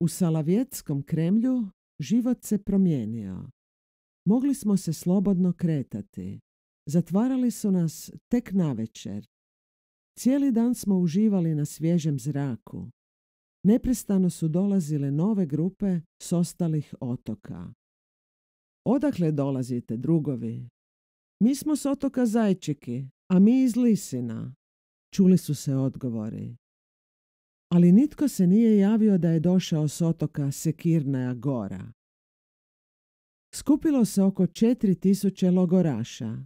U Salavjetskom Kremlju život se promijenio. Mogli smo se slobodno kretati. Zatvarali su nas tek navečer. Cijeli dan smo uživali na svježem zraku. Neprestano su dolazile nove grupe s ostalih otoka. Odakle dolazite, drugovi? Mi smo s otoka Zajčiki, a mi iz Lisina. Čuli su se odgovori. Ali nitko se nije javio da je došao s otoka Sekirnaja Gora. Skupilo se oko 4000 logoraša.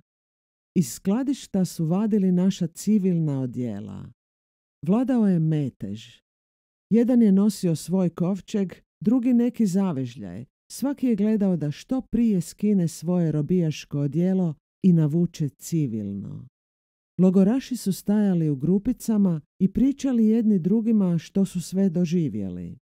Iz skladišta su vadili naša civilna odjela. Vladao je metež. Jedan je nosio svoj kovčeg, drugi neki zavežljaj. Svaki je gledao da što prije skine svoje robijaško odjelo i navuče civilno. Logoraši su stajali u grupicama i pričali jedni drugima što su sve doživjeli.